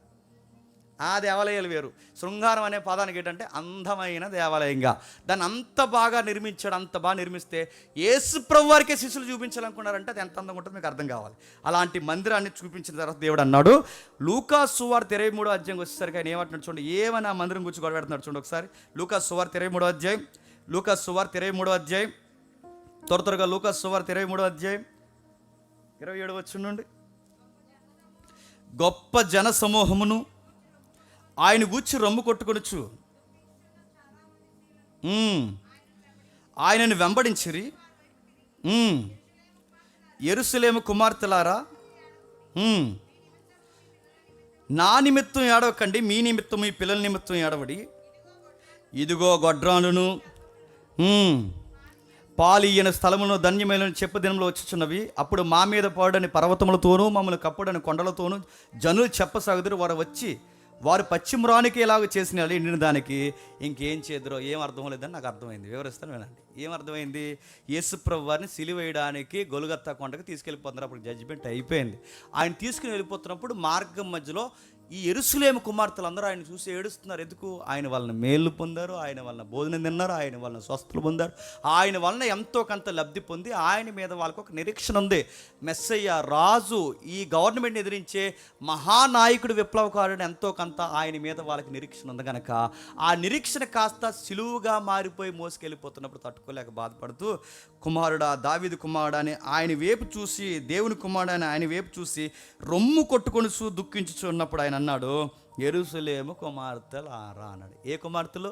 A: ఆ దేవాలయాలు వేరు. శృంగారం అనే పదానికి ఏంటంటే అందమైన దేవాలయంగా దాన్ని అంత బాగా నిర్మించాడు. అంత బాగా నిర్మిస్తే యేసుప్రభు వారికే శిష్యులు చూపించాలనుకున్నారంటే అది ఎంత అందంగా ఉంటుందో మీకు అర్థం కావాలి. అలాంటి మందిరాన్ని చూపించిన తర్వాత దేవుడు అన్నాడు, లూకా సువార్త 23వ అధ్యాయం వచ్చేసరికి ఆయన ఏమంటున్నాడు చూడండి. ఏమని ఆ మందిరం గురించి గొడవ పెడుతున్నాడు చూడండి ఒకసారి. లూకా సువార్త 23వ అధ్యాయం, లూకా సువార్త 23వ అధ్యాయం, త్వరగా లూకా సువార్త 23వ అధ్యాయం 27 వచ్చి నుండి. గొప్ప జన సమూహమును ఆయన గూర్చి రొమ్ము కొట్టుకొనుచు ఆయనను వెంబడించిరి. యెరూషలేము కుమార్తెలారా, నా నిమిత్తం ఏడవకండి, మీ నిమిత్తం మీ పిల్లల నిమిత్తం ఏడవడి. ఇదిగో గొడ్రానును పాలియన స్థలమును ధన్యమైన చెప్పు దినంలో వచ్చుచున్నవి. అప్పుడు మా మీద పాడని పర్వతములతోనూ మమ్మల్ని కప్పుడని కొండలతోనూ జనులు చెప్పసాగుదురు. వారు వచ్చి వారు పశ్చిమరానికి ఎలాగ చేసిన ఎండిన దానికి ఇంకేం చేద్దరో ఏం అర్థం లేదని నాకు అర్థమైంది. వివరిస్తాను వినండి. ఏం అర్థమైంది? యేసుప్రభు వారిని సిలువేయడానికి గొలుగత్తా కొండకు తీసుకెళ్ళిపోతున్నారు. అప్పుడు జడ్జిమెంట్ అయిపోయింది. ఆయన తీసుకుని వెళ్ళిపోతున్నప్పుడు మార్గం మధ్యలో ఈ యెరూషలేము కుమార్తెలు అందరూ ఆయన చూసి ఏడుస్తున్నారు. ఎందుకు? ఆయన వాళ్ళని మేలు పొందారు, ఆయన వాళ్ళని భోజనం తిన్నారు, ఆయన వాళ్ళని స్వస్థలు పొందారు, ఆయన వలన ఎంతో కొంత లబ్ధి పొంది ఆయన మీద వాళ్ళకు ఒక నిరీక్షణ ఉంది. మెస్సయ్య రాజు, ఈ గవర్నమెంట్ని ఎదిరించే మహానాయకుడు, విప్లవకారుడు ఎంతో కొంత ఆయన మీద వాళ్ళకి నిరీక్షణ ఉంది కనుక ఆ నిరీక్షణ కాస్త సిలువుగా మారిపోయి మోసుకెళ్ళిపోతున్నప్పుడు తట్టుకోలేక బాధపడుతూ, కుమారుడా, దావీదు కుమారుడా అని ఆయన వైపు చూసి, దేవుని కుమారుడు అని ఆయన వైపు చూసి రొమ్ము కొట్టుకొని దుఃఖించుచున్నప్పుడు ఆయన అన్నాడు, యెరూషలేము కుమార్తెలారా అన్నాడు. ఏ కుమార్తెలు?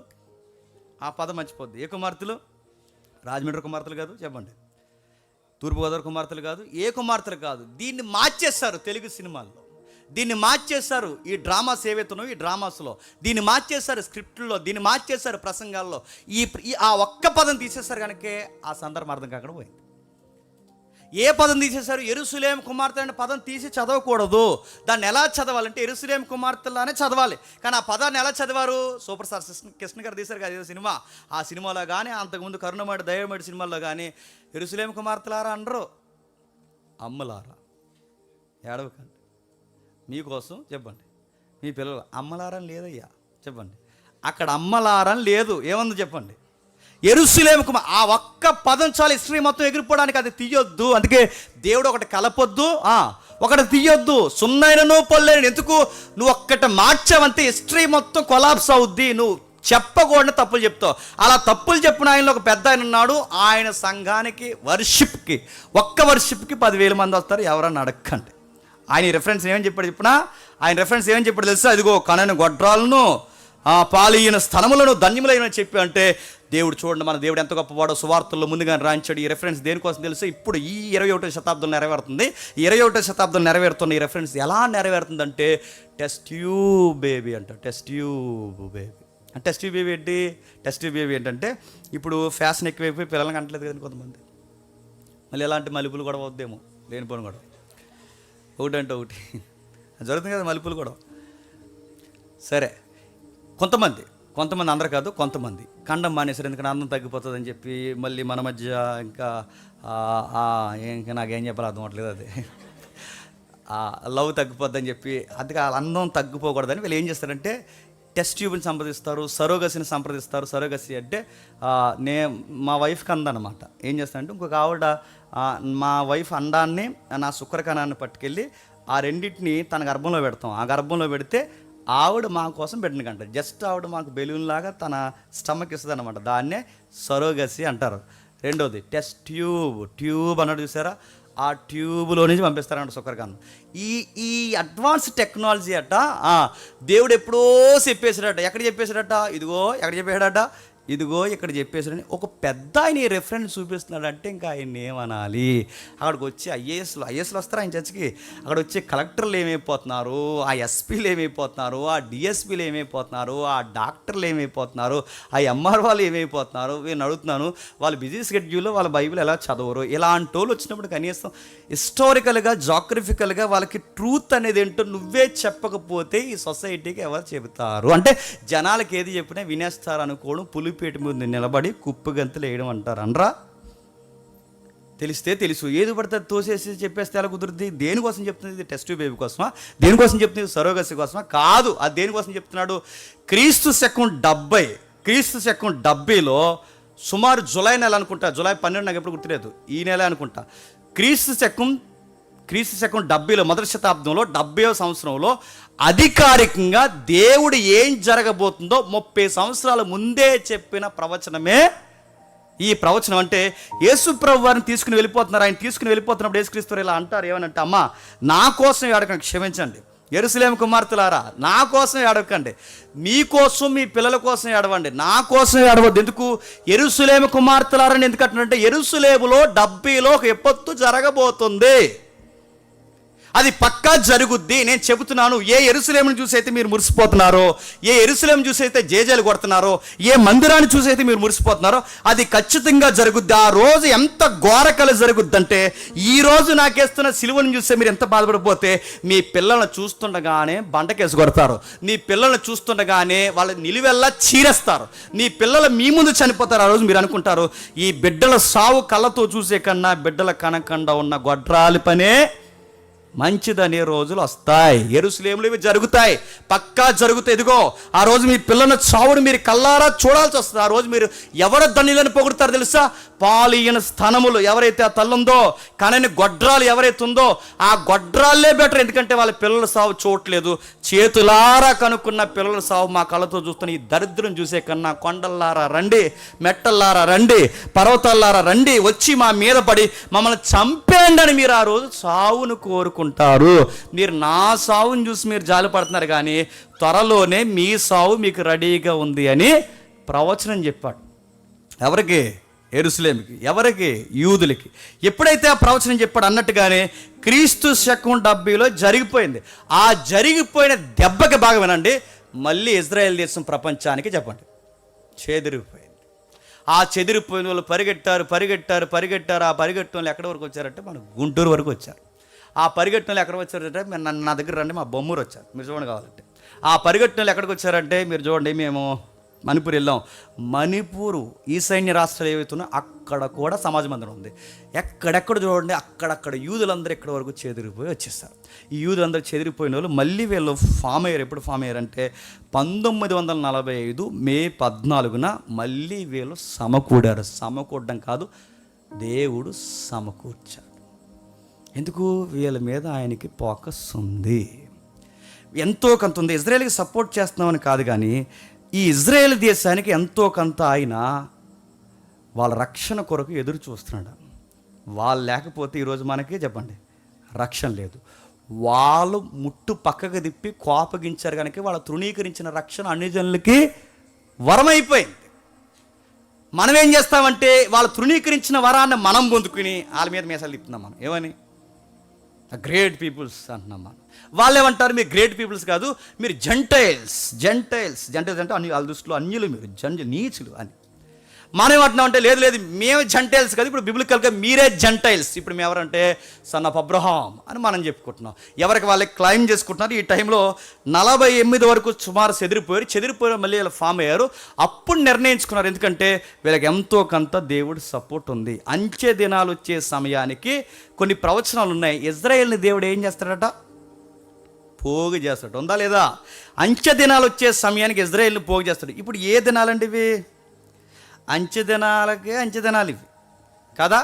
A: ఆ పదం మర్చిపోద్ది. ఏ కుమార్తెలు? రాజమండ్రి కుమార్తెలు కాదు, చెప్పండి. తూర్పుగోదావరి కుమార్తెలు కాదు, ఏ కుమార్తెలు కాదు. దీన్ని మార్చేస్తారు తెలుగు సినిమాల్లో, దీన్ని మార్చేస్తారు ఈ డ్రామాస్ ఏవైతున్నాయో ఈ డ్రామాస్లో, దీన్ని మార్చేస్తారు స్క్రిప్ట్లో, దీన్ని మార్చేస్తారు ప్రసంగాల్లో. ఆ ఒక్క పదం తీసేస్తారు కనుకే ఆ సందర్భం అర్థం కాకుండా పోయింది. ఏ పదం తీసేశారు? యెరూషలేము కుమార్తె అనే పదం తీసి చదవకూడదు. దాన్ని ఎలా చదవాలంటే యెరూషలేము కుమార్తెలానే చదవాలి. కానీ ఆ పదాన్ని ఎలా చదివారు? సూపర్ స్టార్ కృష్ణ గారు తీశారు కదా ఏదో సినిమా, ఆ సినిమాలో కానీ అంతకుముందు కరుణమాడి దైవమాడి సినిమాల్లో కానీ యెరూషలేము కుమార్తెలారా అనరు, అమ్మలారా. ఏడవకండి, మీకోసం చెప్పండి. మీ పిల్లలు అమ్మలారని లేదయ్యా చెప్పండి. అక్కడ అమ్మలారని లేదు, ఏముంది చెప్పండి? యెరూషలేము కుమార్. ఆ ఒక్క పదం చాలు హిస్టరీ మొత్తం ఎగిరిపోవడానికి. అది తీయొద్దు. అందుకే దేవుడు ఒకటి కలపొద్దు, ఒకటి తీయొద్దు. సున్నైనను పొల్లైన. ఎందుకు? నువ్వు ఒక్కటి మార్చావంటే హిస్టరీ మొత్తం కొలాప్స్ అవుద్ది. నువ్వు చెప్పకూడని తప్పులు చెప్తావు. అలా తప్పులు చెప్పిన ఆయనలో ఒక పెద్ద ఆయన ఉన్నాడు. ఆయన సంఘానికి వర్షిప్కి, ఒక్క వర్షిప్కి 10,000 మంది వస్తారు. ఎవరన్నా అడగండి. ఆయన రెఫరెన్స్ ఏమని చెప్పాడు చెప్పినా? ఆయన రెఫరెన్స్ ఏమని చెప్పాడు తెలుసా? అదిగో కనని గొడ్రాలను పాలియన స్థలములను ధన్యములైన చెప్పి అంటే దేవుడు చూడండి, మన దేవుడు ఎంత గొప్పవాడో సువార్తల్లో ముందుగానే రాయించాడు. ఈ రెఫరెన్స్ దేనికోసం తెలుసు? ఇప్పుడు ఈ 21వ శతాబ్దంలో నెరవేరుతుంది. 21వ శతాబ్దంలో నెరవేరుతున్న ఈ రెఫరెన్స్ ఎలా నెరవేరుతుందంటే టెస్ట్ ట్యూబ్ బేబీ అంట. Test tube baby. Test tube baby ఏంటి? టెస్ట్ ట్యూబ్ బేబీ ఏంటంటే ఇప్పుడు ఫ్యాషన్ ఎక్కువైపోయి పిల్లలకి అంటలేదు కదండి కొంతమంది. మళ్ళీ ఎలాంటి మలుపులు కూడా వద్దేమో, లేనిపోను కూడా ఒకటంటే ఒకటి జరుగుతుంది కదా మలుపులు కూడా. సరే, కొంతమంది అందరు కాదు, కొంతమంది కండం మానేశారు. ఎందుకంటే అందం తగ్గిపోతుందని చెప్పి మళ్ళీ మన మధ్య ఇంకా నాకేం చెప్పాలి అర్థం అవ్వట్లేదు. అది లవ్ తగ్గిపోద్దని చెప్పి, అందుకే అందం తగ్గిపోకూడదని వీళ్ళు ఏం చేస్తారంటే టెస్ట్ ట్యూబ్ని సంప్రదిస్తారు, సరోగసిని సంప్రదిస్తారు. సరోగసి అంటే మా వైఫ్కి అందనమాట. ఏం చేస్తారంటే ఇంకొక ఆవిడ మా వైఫ్ అండాన్ని నా శుక్రకణాన్ని పట్టుకెళ్ళి ఆ రెండింటిని తన గర్భంలో పెడతాం. ఆ గర్భంలో పెడితే ఆవిడ మా కోసం పెట్టిన కంట. జస్ట్ ఆవిడ మాకు బెలూన్ లాగా తన స్టమక్ ఇస్తుంది అనమాట. దాన్నే సరోగసి అంటారు. రెండోది టెస్ట్ ట్యూబ్ అన్నట్టు చూసారా? ఆ ట్యూబ్లో నుంచి పంపిస్తారంట శుక్రకణం. ఈ అడ్వాన్స్ టెక్నాలజీ అట దేవుడు ఎప్పుడో చెప్పేశాడట. ఎక్కడ చెప్పేశాడట? ఇదిగో ఎక్కడ చెప్పాడట? ఇదిగో ఇక్కడ చెప్పేసాడని ఒక పెద్ద ఆయన ఈ రెఫరెన్స్ చూపిస్తున్నాడంటే ఇంకా ఆయన ఏమనాలి? అక్కడికి వచ్చి ఐఏఎస్లు వస్తారు ఆయన చర్చికి. అక్కడ వచ్చి కలెక్టర్లు ఏమైపోతున్నారు, ఆ ఎస్పీలు ఏమైపోతున్నారు, ఆ డిఎస్పీలు ఏమైపోతున్నారు, ఆ డాక్టర్లు ఏమైపోతున్నారు, ఆ ఎంఆర్ఓలు ఏమైపోతున్నారు? నేను అడుగుతున్నాను, వాళ్ళు బిజీ షెడ్యూల్లో వాళ్ళ బైబిల్ ఎలా చదవరు? ఇలాంటి వాళ్ళు వచ్చినప్పుడు కనీసం హిస్టారికల్గా, జాగ్రఫికల్గా వాళ్ళకి ట్రూత్ అనేది ఏంటో నువ్వే చెప్పకపోతే ఈ సొసైటీకి ఎవరు చెబుతారు? అంటే జనాలకి ఏది చెప్పినా వినేస్తారు అనుకోవడం, పులిపేట మీద నిలబడి కుప్పు గంతులు వేయడం అంటారు అనరా? తెలిస్తే తెలుసు, ఏది పడితే అది తోసేసి చెప్పేస్తే ఎలా కుదురుద్ది? దేనికోసం చెప్తుంది? ఇది టెస్ట్ బేబీ కోసమా? దేనికోసం చెప్తుంది? సరోగసి కోసమా? కాదు. అది దేనికోసం చెప్తున్నాడు? క్రీస్తు శకం 70లో సుమారు జూలై నెల అనుకుంటా, జూలై 12 నాకు ఎప్పుడు గుర్తులేదు, ఈ నెల అనుకుంటా, క్రీస్తు శకం 70లో మొదటి శతాబ్దంలో 70వ సంవత్సరంలో అధికారికంగా దేవుడు ఏం జరగబోతుందో 30 సంవత్సరాల ముందే చెప్పిన ప్రవచనమే ఈ ప్రవచనం. అంటే యేసుప్రభు వారిని తీసుకుని వెళ్ళిపోతున్నారు. ఆయన తీసుకుని వెళ్ళిపోతున్నప్పుడు యేసుక్రీస్తు ఇలా అంటారు, ఏమనంటే, అమ్మ నా కోసం ఏడకండి, క్షమించండి యెరూషలేము కుమార్తెలారా, నా కోసం ఏడవకండి, మీకోసం మీ పిల్లల కోసం ఏడవండి, నా కోసం ఏడవద్దు. ఎందుకు యెరూషలేము కుమార్తెలారని ఎందుకు అంటున్నారంటే, యెరూషలేములో 70లో ఒక విపత్తు జరగబోతుంది, అది పక్కా జరుగుద్ది. నేను చెబుతున్నాను, ఏ యెరూషలేమును చూసి అయితే మీరు మురిసిపోతున్నారో, ఏ యెరూషలేము చూసి అయితే జేజేలు కొడుతున్నారో, ఏ మందిరాన్ని చూసి అయితే మీరు మురిసిపోతున్నారో, అది ఖచ్చితంగా జరుగుద్ది. ఆ రోజు ఎంత ఘోరకలు జరుగుద్దంటే, ఈ రోజు నాకేస్తున్న సిలువను చూస్తే మీరు ఎంత బాధపడిపోతే, మీ పిల్లల్ని చూస్తుండగానే బండకేసి కొడతారు, నీ పిల్లల్ని చూస్తుండగానే వాళ్ళ నిలువెల్లా చీరేస్తారు, నీ పిల్లలు మీ ముందు చనిపోతారు. ఆ రోజు మీరు అనుకుంటారు, ఈ బిడ్డల సావు కళ్ళతో చూసే కన్నా బిడ్డల కనకుండా ఉన్న గొడ్రాలి పనే మంచిదనే రోజులు వస్తాయి. యెరూషలేములో ఇవి జరుగుతాయి, పక్కా జరుగుతాయి. ఇదిగో ఆ రోజు మీ పిల్లల చావును మీరు కల్లారా చూడాల్సి వస్తుంది. ఆ రోజు మీరు ఎవరు ధనిలను పొగుడుతారు తెలుసా? పాలియన స్థనములు ఎవరైతే ఆ తల్లుందో, కనని గొడ్రాలు ఎవరైతే ఉందో, ఆ గొడ్రాలే బెటర్. ఎందుకంటే వాళ్ళ పిల్లల సావు చూడట్లేదు, చేతులారా కనుక్కున్న పిల్లల సావు మా కళ్ళతో చూస్తున్న ఈ దరిద్రం చూసే కన్నా కొండల్లారా రండి, మెట్టల్లారా రండి, పర్వతాల్లారా రండి, వచ్చి మా మీద పడి మమ్మల్ని చంపేయండి అని మీరు ఆ రోజు సావును కోరుకుంటారు. మీరు నా సావును చూసి మీరు జాలిపడుతున్నారు, కానీ త్వరలోనే మీ సావు మీకు రెడీగా ఉంది అని ప్రవచనం చెప్పాడు. ఎవరికి? యెరూషలేముకి. ఎవరికి? యూదులకి. ఎప్పుడైతే ఆ ప్రవచనం చెప్పాడు అన్నట్టుగానే క్రీస్తు శకం 70లో జరిగిపోయింది. ఆ జరిగిపోయిన దెబ్బకి బాగా వినండి, మళ్ళీ ఇజ్రాయెల్ దేశం ప్రపంచానికి చెప్పండి చెదిరిపోయింది. ఆ చెదిరిపోయిన వాళ్ళు పరిగెట్టారు. ఆ పరిగెట్టిన వాళ్ళు ఎక్కడి వరకు వచ్చారంటే మన గుంటూరు వరకు వచ్చారు. ఆ పరిగెట్టిన వాళ్ళు ఎక్కడ వచ్చారంటే నా దగ్గర రండి, మా బొమ్మూరు వచ్చారు, మీరు చూడండి కావాలంటే. ఆ పరిగెట్టిన వాళ్ళు ఎక్కడికి వచ్చారంటే మీరు చూడండి, మేము మణిపూర్ వెళ్ళాం. మణిపూరు ఈశాన్య రాష్ట్రాలు ఏవైతున్నా అక్కడ కూడా సమాజ మందిరం ఉంది. ఎక్కడెక్కడ చూడండి, అక్కడక్కడ యూదులందరూ ఎక్కడి వరకు చెదిరిపోయి వచ్చేస్తారు. ఈ యూదులందరూ చెదిరిపోయిన వాళ్ళు మళ్ళీ వీళ్ళు ఫామ్ అయ్యారు. ఎప్పుడు ఫామ్ అయ్యారంటే 1945 మే 14న మళ్ళీ వీళ్ళు సమకూడారు. సమకూడడం కాదు, దేవుడు సమకూర్చాడు. ఎందుకు? వీళ్ళ మీద ఆయనకి ఫోకస్ ఉంది, ఎంతో కొంత ఉంది. ఇజ్రాయేల్కి సపోర్ట్ చేస్తున్నామని కాదు, కానీ ఈ ఇజ్రాయేల్ దేశానికి ఎంతో కొంత ఆయన వాళ్ళ రక్షణ కొరకు ఎదురు చూస్తున్నాడు. వాళ్ళు లేకపోతే ఈరోజు మనకి చెప్పండి రక్షణ లేదు. వాళ్ళు ముట్టు పక్కకు తిప్పి కోపగించారు కనుక వాళ్ళ తృణీకరించిన రక్షణ అన్ని జనులకి వరమైపోయింది. మనం ఏం చేస్తామంటే వాళ్ళ తృణీకరించిన వరాన్ని మనం పొందుకుని వాళ్ళ మీద మీసాలు తిప్పుతున్నాం. మనం ఏమని? గ్రేట్ పీపుల్స్ అంటున్నాం. మనం వాళ్ళు ఏమంటారు? మీరు గ్రేట్ పీపుల్స్ కాదు, మీరు జెంటైల్స్ అంటే వాళ్ళ దృష్టిలో అన్యులు, మీరు నీచులు అని. మనం ఏమంటున్నాం అంటే, లేదు మేము జెంటైల్స్ కాదు, ఇప్పుడు బిబ్లికల్గా మీరే జెంటైల్స్, ఇప్పుడు మేము ఎవరంటే సన్ ఆఫ్ అబ్రహాం అని మనం చెప్పుకుంటున్నాం. ఎవరికి వాళ్ళకి క్లైమ్ చేసుకుంటున్నారు. ఈ టైంలో 48 వరకు సుమారు చెదిరిపోయారు, మళ్ళీ వీళ్ళు ఫామ్ అయ్యారు. అప్పుడు నిర్ణయించుకున్నారు, ఎందుకంటే వీళ్ళకి ఎంతో కొంత దేవుడు సపోర్ట్ ఉంది. అంచె దినాలు వచ్చే సమయానికి కొన్ని ప్రవచనాలు ఉన్నాయి. ఇజ్రాయేల్ని దేవుడు ఏం చేస్తాడట? పోగు చేస్తాడు. ఉందా లేదా? అంచె దినాలు వచ్చే సమయానికి ఇజ్రాయేల్ని పోగు చేస్తాడు. ఇప్పుడు ఏ దినాలండి ఇవి? అంచె దినాలు ఇవి కదా.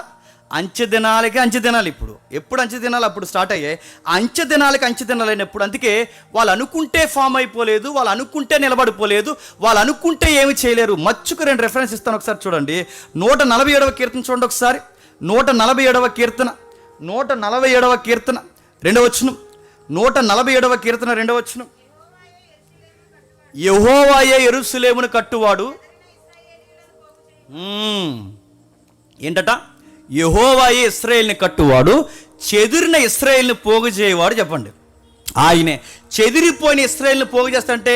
A: అంచె దినాలు ఇప్పుడు. ఎప్పుడు అంచె దినాలు? అప్పుడు స్టార్ట్ అయ్యాయి. అంచె దినాలు అయినప్పుడు. అందుకే వాళ్ళు అనుకుంటే ఫామ్ అయిపోలేదు, వాళ్ళు అనుకుంటే నిలబడిపోలేదు, వాళ్ళు అనుకుంటే ఏమి చేయలేరు. మచ్చుకు 2 రెఫరెన్స్ ఇస్తాను, ఒకసారి చూడండి. 147వ కీర్తన చూడండి ఒకసారి. 147వ కీర్తన 2వ వచనం. 147వ కీర్తన 2వ వచనం. యెహోవాయే యెరూషలేమును కట్టువాడు. ఏంటట? యెహోవాయే ఇశ్రాయేలుని కట్టువాడు, చెదిరిన ఇశ్రాయేలుని పోగు చేయవాడు. చెప్పండి, ఆయనే. చెదిరిపోయిన ఇశ్రాయేలుని పోగు చేస్తాంటే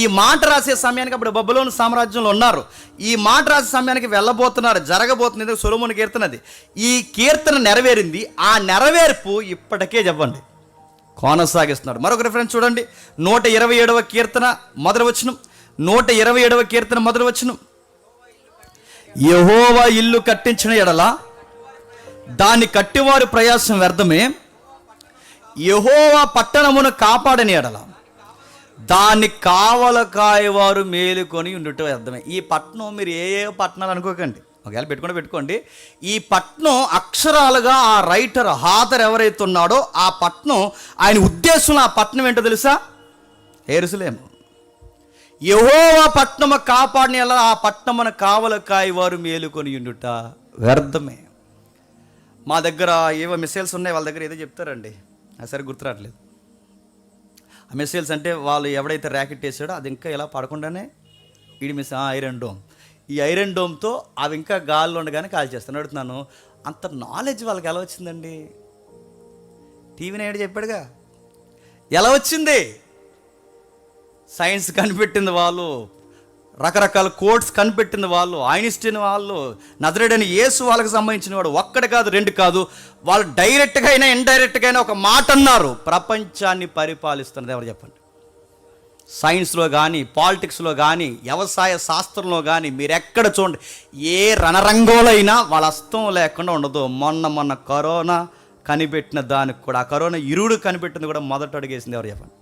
A: ఈ మాట రాసే సమయానికి అప్పుడు బబులోను సామ్రాజ్యంలో ఉన్నారు. ఈ మాట రాసే సమయానికి వెళ్ళబోతున్నారు, జరగబోతుంది. సొలొమోను కీర్తనది. ఈ కీర్తన నెరవేరింది. ఆ నెరవేర్పు ఇప్పటికే చెప్పండి కొనసాగిస్తున్నాడు. మరొక రిఫరెన్స్ చూడండి. 127వ కీర్తన మొదటి వచనం. 127వ కీర్తన మొదటి వచనం. యెహోవా ఇల్లు కట్టించిన ఎడల దాన్ని కట్టివారి ప్రయాసం వ్యర్థమే, యెహోవా పట్టణమును కాపాడని ఎడల దాన్ని కావల కాయవారు మేలుకొని ఉండుట వ్యర్థమే. ఈ పట్టణం మీరు ఏ పట్టణాలు అనుకోకండి, ఒకవేళ పెట్టుకోండి. ఈ పట్నం అక్షరాలుగా ఆ రైటర్ హాదర్ ఎవరైతే ఉన్నాడో ఆ పట్నం, ఆయన ఉద్దేశంలో ఆ పట్నం ఏంటో తెలుసా? యెరూషలేము. యెహోవా పట్నము కాపాడిన ఎలా ఆ పట్నమున కావల కాయవారు మేలుకొని ఉండుట వ్యర్థమే. మా దగ్గర ఏవో మిసైల్స్ ఉన్నాయి, వాళ్ళ దగ్గర ఏదో చెప్తారండి, అది సరే గుర్తురావట్లేదు. ఆ మిసైల్స్ అంటే వాళ్ళు ఎవడైతే ర్యాకెట్ వేసాడో అది ఇంకా ఇలా పడకుండానే ఈడి ఐరన్ డోమ్, ఈ ఐరన్ డోమ్తో అవి ఇంకా గాల్లో ఉండగానే కాల్ చేస్తాను. అడుగుతున్నాను, అంత నాలెడ్జ్ వాళ్ళకి ఎలా వచ్చిందండి? టీవీ నైట్ చెప్పాడుగా, ఎలా వచ్చింది? సైన్స్ కనిపెట్టింది వాళ్ళు, రకరకాల కోడ్స్ కనిపెట్టింది వాళ్ళు, ఐన్స్టీన్ వాళ్ళు, నజరేయుడైన యేసు వాళ్ళకి సంబంధించిన వాడు. ఒక్కటి కాదు, రెండు కాదు, వాళ్ళు డైరెక్ట్గా అయినా ఇండైరెక్ట్గా అయినా ఒక మాట అన్నారు. ప్రపంచాన్ని పరిపాలిస్తున్నది ఎవరు చెప్పండి? సైన్స్లో కానీ, పాలిటిక్స్లో కానీ, వ్యవసాయ శాస్త్రంలో కానీ మీరు ఎక్కడ చూడండి, ఏ రణరంగంలో అయినా వాళ్ళ హస్తం లేకుండా ఉండదు. మొన్న కరోనా కనిపెట్టిన దానికి కూడా, ఆ కరోనా ఇరుడు కనిపెట్టింది కూడా మొదట అడిగేసింది ఎవరు చెప్పండి?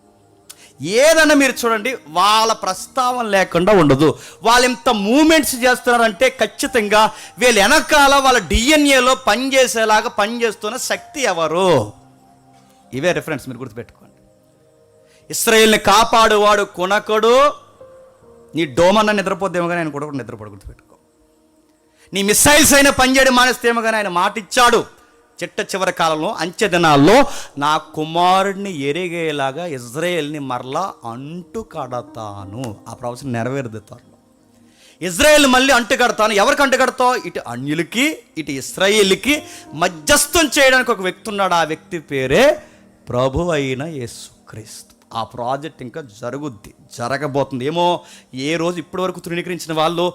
A: ఏదన్నా మీరు చూడండి, వాళ్ళ ప్రస్తావన లేకుండా ఉండదు. వాళ్ళు ఎంత మూమెంట్స్ చేస్తున్నారంటే ఖచ్చితంగా వీళ్ళు వెనకాల వాళ్ళ డిఎన్ఏలో పనిచేసేలాగా పనిచేస్తున్న శక్తి ఎవరు? ఇవే రిఫరెన్స్ మీరు గుర్తుపెట్టుకోండి. ఇశ్రాయేలుని కాపాడువాడు కొనకడు. నీ డోమన్న నిద్రపోద్దేమో కానీ ఆయన కూడా నిద్రపోడు, గుర్తుపెట్టుకో. నీ మిసైల్స్ అయినా పనిచేయడం మానేస్తేమో కానీ ఆయన మాట ఇచ్చాడు, చివరి కాలంలో అంచె దినాల్లో నా కుమారుడిని ఎరిగేలాగా ఇజ్రాయేల్ని మరలా అంటు కడతాను. ఆ ప్రవచనం నెరవేరుతారు. ఇజ్రాయేల్ మళ్ళీ అంటు కడతాను. ఎవరికి అంటు కడతావు? ఇటు అన్యులకి ఇటు ఇశ్రాయేలుకి మధ్యస్థం చేయడానికి ఒక వ్యక్తి ఉన్నాడు. ఆ వ్యక్తి పేరే ప్రభు అయిన యేసుక్రీస్తు. ఆ ప్రాజెక్ట్ ఇంకా జరగబోతుంది. ఏమో ఏ రోజు ఇప్పటి వరకు తృణీకరించిన వాళ్ళు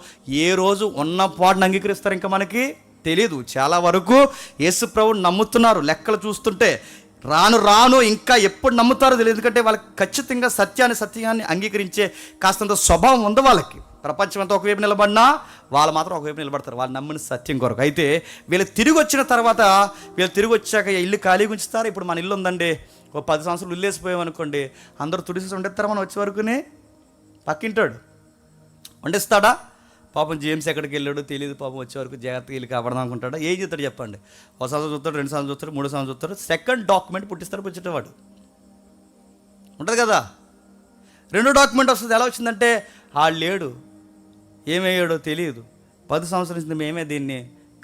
A: ఏ రోజు ఉన్న పాటను అంగీకరిస్తారు ఇంకా మనకి తెలీదు. చాలా వరకు యేసు ప్రభువుని నమ్ముతున్నారు. లెక్కలు చూస్తుంటే రాను ఇంకా ఎప్పుడు నమ్ముతారో తెలియదు. ఎందుకంటే వాళ్ళకి ఖచ్చితంగా సత్యాన్ని అంగీకరించే కాస్తంత స్వభావం ఉంది వాళ్ళకి. ప్రపంచం అంతా ఒకవైపు నిలబడినా వాళ్ళు మాత్రం ఒకవైపు నిలబడతారు, వాళ్ళు నమ్మిన సత్యం కొరకు. అయితే వీళ్ళు తిరిగి వచ్చిన తర్వాత, వీళ్ళు తిరిగి వచ్చాక ఇల్లు ఖాళీగా ఉంచుతారు. ఇప్పుడు మన ఇల్లు ఉందండి, ఒక 10 సంవత్సరాలు ఇల్లు వేసిపోయామనుకోండి, అందరూ తుడిసి వండిస్తారు. మనం వచ్చే వరకునే పక్కింటాడు వండిస్తాడా? పాపం జేమ్స్ ఎక్కడికి వెళ్ళాడు తెలియదు. పాపం వచ్చే వరకు జాగ్రత్తగా వెళ్ళి కాపాడదాం అనుకుంటాడు. ఏం చేస్తాడు చెప్పండి? 1 సంవత్సరం చూస్తాడు, 2 సంవత్సరాలు చూస్తాడు, 3 సంవత్సరాలు చూస్తాడు, సెకండ్ డాక్యుమెంట్ పుట్టిస్తాడు పుచ్చేటవాడు ఉంటుంది కదా. 2 డాక్యుమెంట్ వస్తుంది. ఎలా వచ్చిందంటే ఆడు లేడు, ఏమయ్యాడో తెలియదు. 10 సంవత్సరాల నుంచి మేమే దీన్ని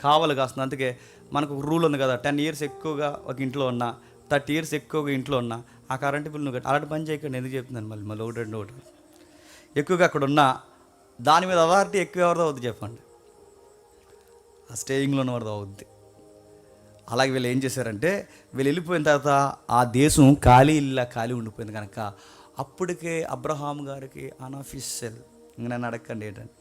A: కావాలి కాస్తుంది. అందుకే మనకు ఒక రూల్ ఉంది కదా, 10 ఇయర్స్ ఎక్కువగా ఒక ఇంట్లో ఉన్నా, 30 ఇయర్స్ ఎక్కువగా ఇంట్లో ఉన్నా ఆ కరెంటు బిల్లు నువ్వు అలాంటి పని చేయకండి. ఎందుకు చెప్తున్నాను మళ్ళీ ఒకటి ఎక్కువగా అక్కడ ఉన్నా దాని మీద అథారిటీ ఎక్కువ ఎవరిదో అవుద్ది చెప్పండి? ఆ స్టేయింగ్లో ఉన్నవారిదో అవుద్ది. అలాగే వీళ్ళు ఏం చేశారంటే, వీళ్ళు వెళ్ళిపోయిన తర్వాత ఆ దేశం ఖాళీ ఉండిపోయింది కనుక అప్పటికే అబ్రహాం గారికి అన్అఫీషియల్, ఇంక నన్ను అడగండి ఏంటంటే,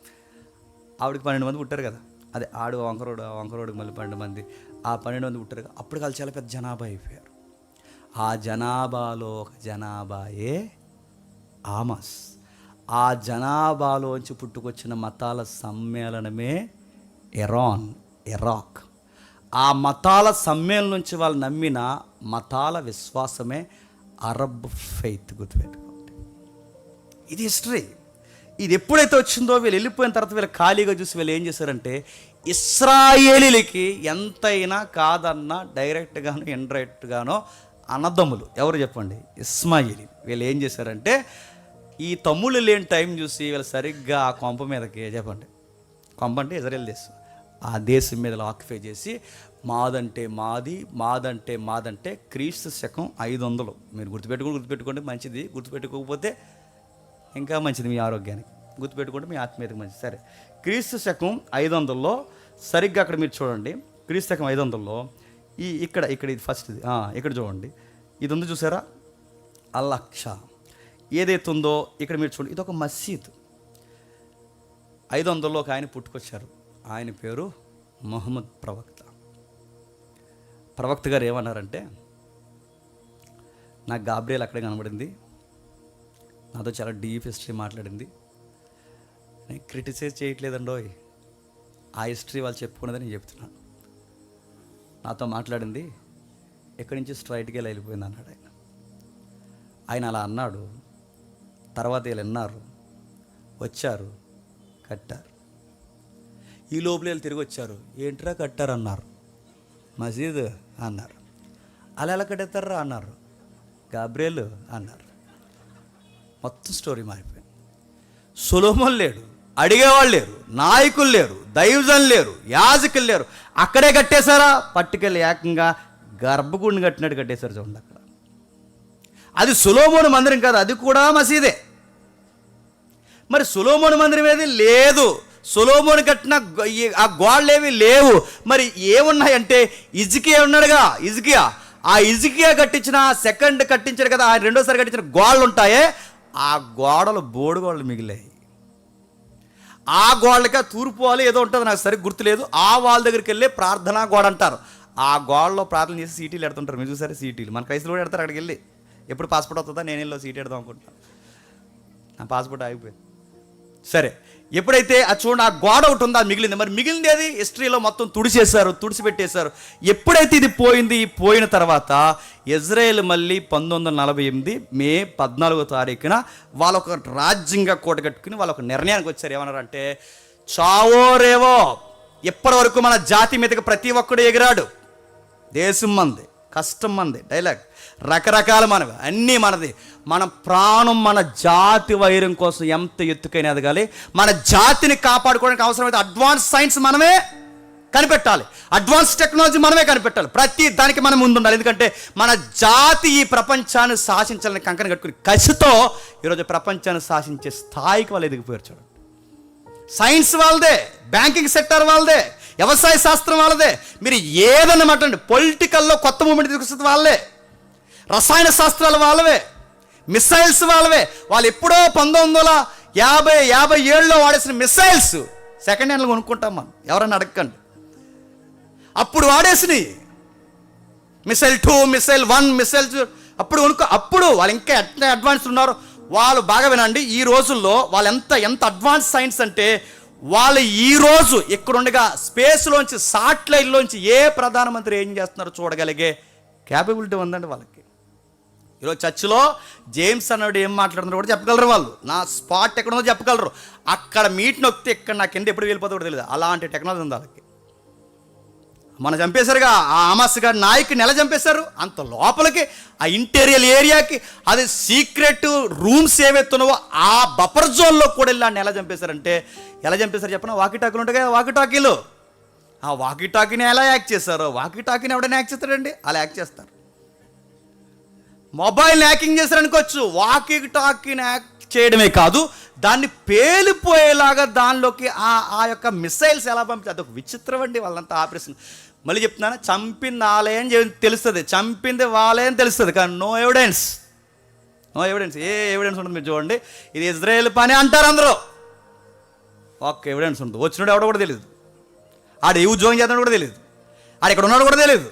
A: ఆవిడకి 12 మంది పుట్టారు కదా, అదే ఆడు వంకరోడికి మళ్ళీ 12 మంది, ఆ 12 మంది పుట్టారు కదా. అప్పుడు వాళ్ళు చాలా పెద్ద జనాభా అయిపోయారు. ఆ జనాభాలో ఒక జనాభాయే ఆమస్. ఆ జనాభాలోంచి పుట్టుకొచ్చిన మతాల సమ్మేళనమే ఇరాక్. ఆ మతాల సమ్మేళనం నుంచి వాళ్ళు నమ్మిన మతాల విశ్వాసమే అరబ్ ఫెయిత్. గుర్తుపెట్టుకోండి, ఇది హిస్టరీ. ఇది ఎప్పుడైతే వచ్చిందో వీళ్ళు వెళ్ళిపోయిన తర్వాత వీళ్ళు ఖాళీగా చూసి వీళ్ళు ఏం చేశారంటే, ఇశ్రాయేలీలకి ఎంతైనా కాదన్నా డైరెక్ట్గానో ఇండైరెక్ట్గానో అన్నదమ్ములు ఎవరు చెప్పండి? ఇస్మాయిలీ. వీళ్ళు ఏం చేశారంటే, ఈ తమ్ముళ్ళు లేని టైం చూసి వీళ్ళు సరిగ్గా ఆ కొంప మీదకి, చెప్పండి కొంప అంటే ఇజ్రాయేల్ దేశం, ఆ దేశం మీద ఆక్యుపై చేసి మాదంటే క్రీస్తు శకం 500. మీరు గుర్తుపెట్టుకోండి మంచిది, గుర్తుపెట్టుకోకపోతే ఇంకా మంచిది మీ ఆరోగ్యానికి, గుర్తుపెట్టుకుంటే మీ ఆత్మీయతకు మంచిది. సరే, క్రీస్తు శకం 500లో సరిగ్గా అక్కడ మీరు చూడండి, క్రీస్తు శకం 500లో ఇక్కడ ఇది ఫస్ట్, ఇది ఇక్కడ చూడండి, ఇది ఉంది చూసారా, అల్-అక్సా ఏదైతే ఉందో ఇక్కడ మీరు చూడండి, ఇది ఒక మసీద్. 500లో ఒక ఆయన పుట్టుకొచ్చారు, ఆయన పేరు మొహమ్మద్ ప్రవక్త గారు ఏమన్నారంటే, నాకు గాబ్రియల్ అక్కడే కనబడింది, నాతో చాలా డీప్ హిస్టరీ మాట్లాడింది, నేను క్రిటిసైజ్ చేయట్లేదండోయ్, ఆ హిస్టరీ వాళ్ళు చెప్పుకున్నదని నేను చెప్తున్నాను. నాతో మాట్లాడింది, ఎక్కడి నుంచి స్ట్రైట్గా వెళ్ళిపోయింది అన్నాడు ఆయన. ఆయన అలా అన్నాడు. తర్వాత వీళ్ళు విన్నారు, వచ్చారు, కట్టారు. ఈ లోపల వీళ్ళు తిరిగి వచ్చారు, ఏంట్రా కట్టారు అన్నారు. మసీదు అన్నారు. అలా ఎలా కట్టేస్తారా అన్నారు. గాబ్రియలు అన్నారు. మొత్తం స్టోరీ మారిపోయింది. సొలొమోన్ లేడు, అడిగేవాళ్ళు లేరు, నాయకులు లేరు, దైవజనులు లేరు, యాజకులు లేరు. అక్కడే కట్టేశారా? పట్టుకెళ్ళి ఏకంగా గర్భగుడిని కట్టినట్టు కట్టేశారు. చూడండి అక్కడ. అది సొలొమోను మందిరం కాదు, అది కూడా మసీదే. మరి సొలొమోను మందిరం ఏది లేదు, సొలొమోను కట్టిన ఆ గోడలు ఏవి లేవు. మరి ఏమున్నాయంటే హిజ్కియా ఉన్నాడుగా, హిజ్కియా, ఆ హిజ్కియా కట్టించిన సెకండ్ కట్టించాడు కదా, ఆ రెండోసారి కట్టించిన గోడలు ఉంటాయే, ఆ గోడలు బోడు గోడలు మిగిలాయి. ఆ గోడలకి తూర్పు వాళ్ళు ఏదో ఉంటుంది, నాకు సరిగ్గా గుర్తులేదు. ఆ వాళ్ళ దగ్గరికి వెళ్ళి ప్రార్థనా గోడ అంటారు. ఆ గోడలో ప్రార్థన చేసి సీటీలు ఎడుతుంటారు. మీరు చూసారు సీటీలు? మన క్రైస్తవులు కూడా ఎడతారు. అక్కడికి వెళ్ళి ఎప్పుడు పాస్పోర్ట్ అవుతుందా, నేను వెళ్ళి సీట్ ఎడదాం అనుకుంటున్నాను. నా పాస్పోర్ట్ ఆగిపోయింది. సరే, ఎప్పుడైతే అది చూడండి, ఆ గోడ ఒకటి ఉందా మిగిలింది. మరి మిగిలింది అది హిస్టరీలో మొత్తం తుడిచేశారు, తుడిచిపెట్టేశారు. ఎప్పుడైతే ఇది పోయింది, పోయిన తర్వాత ఇజ్రాయేల్ మళ్ళీ 1948 మే 14వ తారీఖున వాళ్ళు ఒక రాజ్యంగా కోట కట్టుకుని వాళ్ళు ఒక నిర్ణయానికి వచ్చారు. ఏమన్నారంటే, చావో రేవో, ఎప్పటి వరకు మన జాతి మీదకి ప్రతి ఒక్కడు ఎగిరాడు. దేశం మంది, కష్టం మంది, డైలాగ్ రకరకాల మనవి, అన్నీ మనది. మన ప్రాణం మన జాతి వైరం కోసం ఎంత ఎత్తుకైనా ఎదగాలి. మన జాతిని కాపాడుకోవడానికి అవసరమైతే అడ్వాన్స్ సైన్స్ మనమే కనిపెట్టాలి, అడ్వాన్స్ టెక్నాలజీ మనమే కనిపెట్టాలి. ప్రతి దానికి మనం ముందు ఉండాలి. ఎందుకంటే మన జాతి ఈ ప్రపంచాన్ని శాసించాలని కంకణ కట్టుకుని కసితో ఈరోజు ప్రపంచాన్ని శాసించే స్థాయికి వాళ్ళు ఎదిగిపోయారు. చూడండి, సైన్స్ వాళ్ళదే, బ్యాంకింగ్ సెక్టర్ వాళ్ళదే, వ్యవసాయ శాస్త్రం వాళ్ళదే. మీరు ఏదన్నా మాట్లాడండి, పొలిటికల్లో కొత్త మూమెంట్ తీసుకొస్తుంది వాళ్ళే, రసాయన శాస్త్రాలు వాళ్ళవే, మిసైల్స్ వాళ్ళవే. వాళ్ళు ఎప్పుడో 1957లో వాడేసిన మిసైల్స్ సెకండ్ హ్యాండ్లో కొనుక్కుంటాం మనం, ఎవరన్నా అడగండి. అప్పుడు వాడేసినాయి మిసైల్ 2, మిసైల్ 1, మిసైల్ 2 అప్పుడు వాళ్ళు ఇంకా ఎట్లా అడ్వాన్స్ ఉన్నారు. వాళ్ళు బాగా వినండి, ఈ రోజుల్లో వాళ్ళు ఎంత అడ్వాన్స్ సైన్స్ అంటే, వాళ్ళు ఈరోజు ఇక్కడుండగా స్పేస్లోంచి, సాటిలైట్లోంచి ఏ ప్రధానమంత్రి ఏం చేస్తున్నారో చూడగలిగే క్యాపబిలిటీ ఉందండి వాళ్ళకి. ఈరోజు చర్చిలో జేమ్స్ అన్నాడు ఏం మాట్లాడుతున్నారో కూడా చెప్పగలరు వాళ్ళు. నా స్పాట్ ఎక్కడుందో చెప్పగలరు. అక్కడ మీట్ నొక్కితే ఇక్కడ నా కింద ఎప్పుడు వెళ్ళిపోతుందో కూడా తెలియదు. అలాంటి టెక్నాలజీ ఉంది వాళ్ళకి. మనం చంపేశారుగా ఆ హమాస్ గారి నాయకుని ఎలా చంపేశారు? అంత లోపలికి ఆ ఇంటీరియర్ ఏరియాకి, అది సీక్రెట్ రూమ్స్ ఏవైతున్నావో ఆ బఫర్ జోన్లో కూడా వెళ్ళి ఆయన ఎలా చంపేశారంటే, ఎలా చంపేశారు చెప్పిన, వాకీటాకీలు ఉంటాయి కదా, వాకీటాకీలు, ఆ వాకీటాకీని ఎలా యాక్ట్ చేశారో, వాకీటాకీని ఎవడైనా యాక్ట్ చేస్తాడండి, అలా యాక్ట్ చేస్తారు. మొబైల్ హ్యాకింగ్ చేశారనుకోవచ్చు, వాకీటాకీని యాక్ట్ చేయడమే కాదు, దాన్ని పేలిపోయేలాగా దానిలోకి ఆ యొక్క మిసైల్స్ ఎలా పంపితే అదొక విచిత్రం అండి వాళ్ళంతా ఆపరేషన్. మళ్ళీ చెప్తున్నాను, చంపింది వాళ్ళే అని తెలుస్తుంది, చంపింది వాళ్ళే అని తెలుస్తుంది, కానీ నో ఎవిడెన్స్. ఏ ఎవిడెన్స్ ఉంటుంది మీరు చూడండి. ఇది ఇజ్రాయేల్ పని అంటారు అందరూ, ఒక్క ఎవిడెన్స్ ఉంటుంది. వచ్చినాడు ఎవడో కూడా తెలియదు, ఆడు ఏ ఉద్యోగం చేస్తున్నాడు కూడా తెలియదు, ఆడు ఇక్కడ ఉన్నాడు కూడా తెలియదు.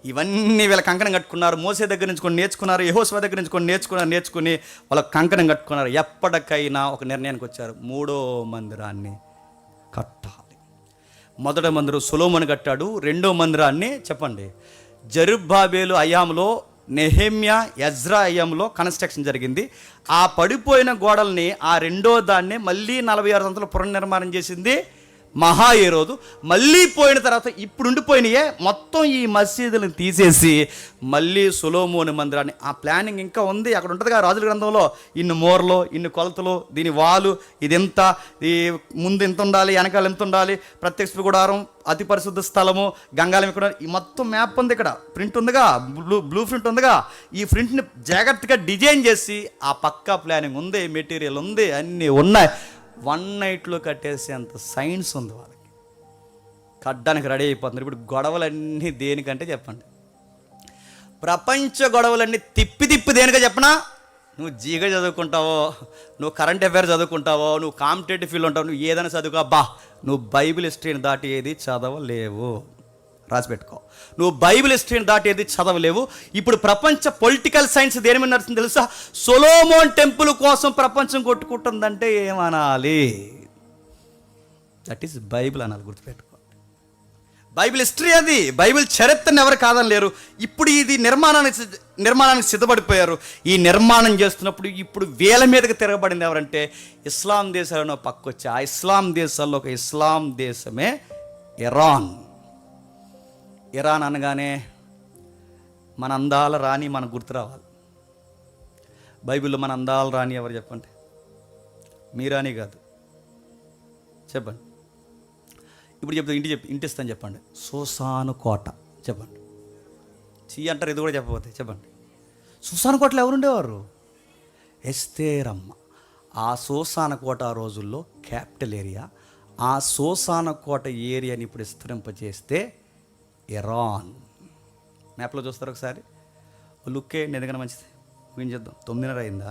A: ఇవన్నీ వీళ్ళ కంకణం కట్టుకున్నారు. మోసే దగ్గర నుంచి కొన్ని నేర్చుకున్నారు, యెహోషువ దగ్గర నుంచి కొన్ని నేర్చుకుని వాళ్ళ కంకణం కట్టుకున్నారు. ఎప్పటికైనా ఒక నిర్ణయానికి వచ్చారు, 3వ మందిరాన్ని కట్టాలి. మొదటి మందిరం సొలొమోను కట్టాడు, 2వ మందిరాన్ని చెప్పండి జెరుబ్బాబెలు అయ్యాములో, నెహెమ్యా, ఎజ్రా అయ్యాములో కన్స్ట్రక్షన్ జరిగింది. ఆ పడిపోయిన గోడల్ని, ఆ 2వ దాన్ని మళ్ళీ 46 అంతలు పునర్నిర్మాణం చేసింది మహాయేరోదు. మళ్ళీ పోయిన తర్వాత ఇప్పుడు ఉండిపోయినాయే మొత్తం ఈ మసీదులను తీసేసి మళ్ళీ సొలొమోను మందిరాన్ని, ఆ ప్లానింగ్ ఇంకా ఉంది. అక్కడ ఉంటుంది కదా రాజుల గ్రంథంలో, ఇన్ని మోర్లు, ఇన్ని కొలతలు, దీని వాలు ఇది ఎంత, ఈ ముందు ఎంత ఉండాలి, వెనకాల ఎంత ఉండాలి, ప్రత్యక్ష గుడారం, అతి పరిశుద్ధ స్థలము, గంగాలం ఇక్కడ, ఈ మొత్తం మ్యాప్ ఉంది, ఇక్కడ ప్రింట్ ఉందిగా, బ్లూ ప్రింట్ ఉందిగా. ఈ ప్రింట్ని జాగ్రత్తగా డిజైన్ చేసి ఆ పక్కా ప్లానింగ్ ఉంది, మెటీరియల్ ఉంది, అన్నీ ఉన్నాయి. 1 నైట్లో కట్టేసేంత సైన్స్ ఉంది వాళ్ళకి, కట్టడానికి రెడీ అయిపోతున్నారు. ఇప్పుడు గొడవలన్నీ దేనికంటే చెప్పండి, ప్రపంచ గొడవలన్నీ తిప్పి దేనిగా చెప్పనా, నువ్వు జీగా చదువుకుంటావో, నువ్వు కరెంట్ అఫైర్ చదువుకుంటావో, నువ్వు కాంపిటేటివ్ ఫీల్డ్ ఉంటావు, నువ్వు ఏదైనా చదువుకో, నువ్వు బైబిల్ హిస్టరీని దాటి ఏది చదవలేవు, రాసి పెట్టుకో. నువ్వు బైబిల్ హిస్టరీని దాటి ఏది చదవలేవు. ఇప్పుడు ప్రపంచ పొలిటికల్ సైన్స్ దేని మీద నడుస్తుంది తెలుసా? సొలొమోన్ టెంపుల్ కోసం ప్రపంచం కొట్టుకుంటుందంటే ఏమనాలి? దట్ ఈస్ బైబిల్ అనాలి, గుర్తుపెట్టుకో. బైబిల్ హిస్టరీ అది, బైబిల్ చరిత్రను ఎవరు కాదని లేరు. ఇప్పుడు ఇది నిర్మాణానికి సిద్ధపడిపోయారు. ఈ నిర్మాణం చేస్తున్నప్పుడు ఇప్పుడు వేల మీదకి తిరగబడింది ఎవరంటే ఇస్లాం దేశాలను పక్కొచ్చి, ఆ ఇస్లాం దేశాల్లో ఒక ఇస్లాం దేశమే ఇరాన్. ఇరాన్ అనగానే మన అందాల రాణి మనకు గుర్తు రావాలి. బైబిల్లో మన అందాల రాణి ఎవరు చెప్పండి? మీ రాణి కాదు, చెప్పండి. ఇప్పుడు ఇంటి ఇస్తాను చెప్పండి. సూసాను కోట చెప్పండి. అంటారు, ఇది కూడా చెప్పబోతే చెప్పండి. సూసాను కోటలో ఎవరుండేవారు? ఎస్తేరమ్మ. ఆ సూసాన కోట ఆ రోజుల్లో క్యాపిటల్ ఏరియా. ఆ సూసాన కోట ఏరియాని ఇప్పుడు విస్తరింపజేస్తే ఇరాన్. మ్యాప్లో చూస్తారు ఒకసారి, లుక్కే ఎందుకన్నా మంచిది. ముగించేద్దాం, 9:30 అయిందా?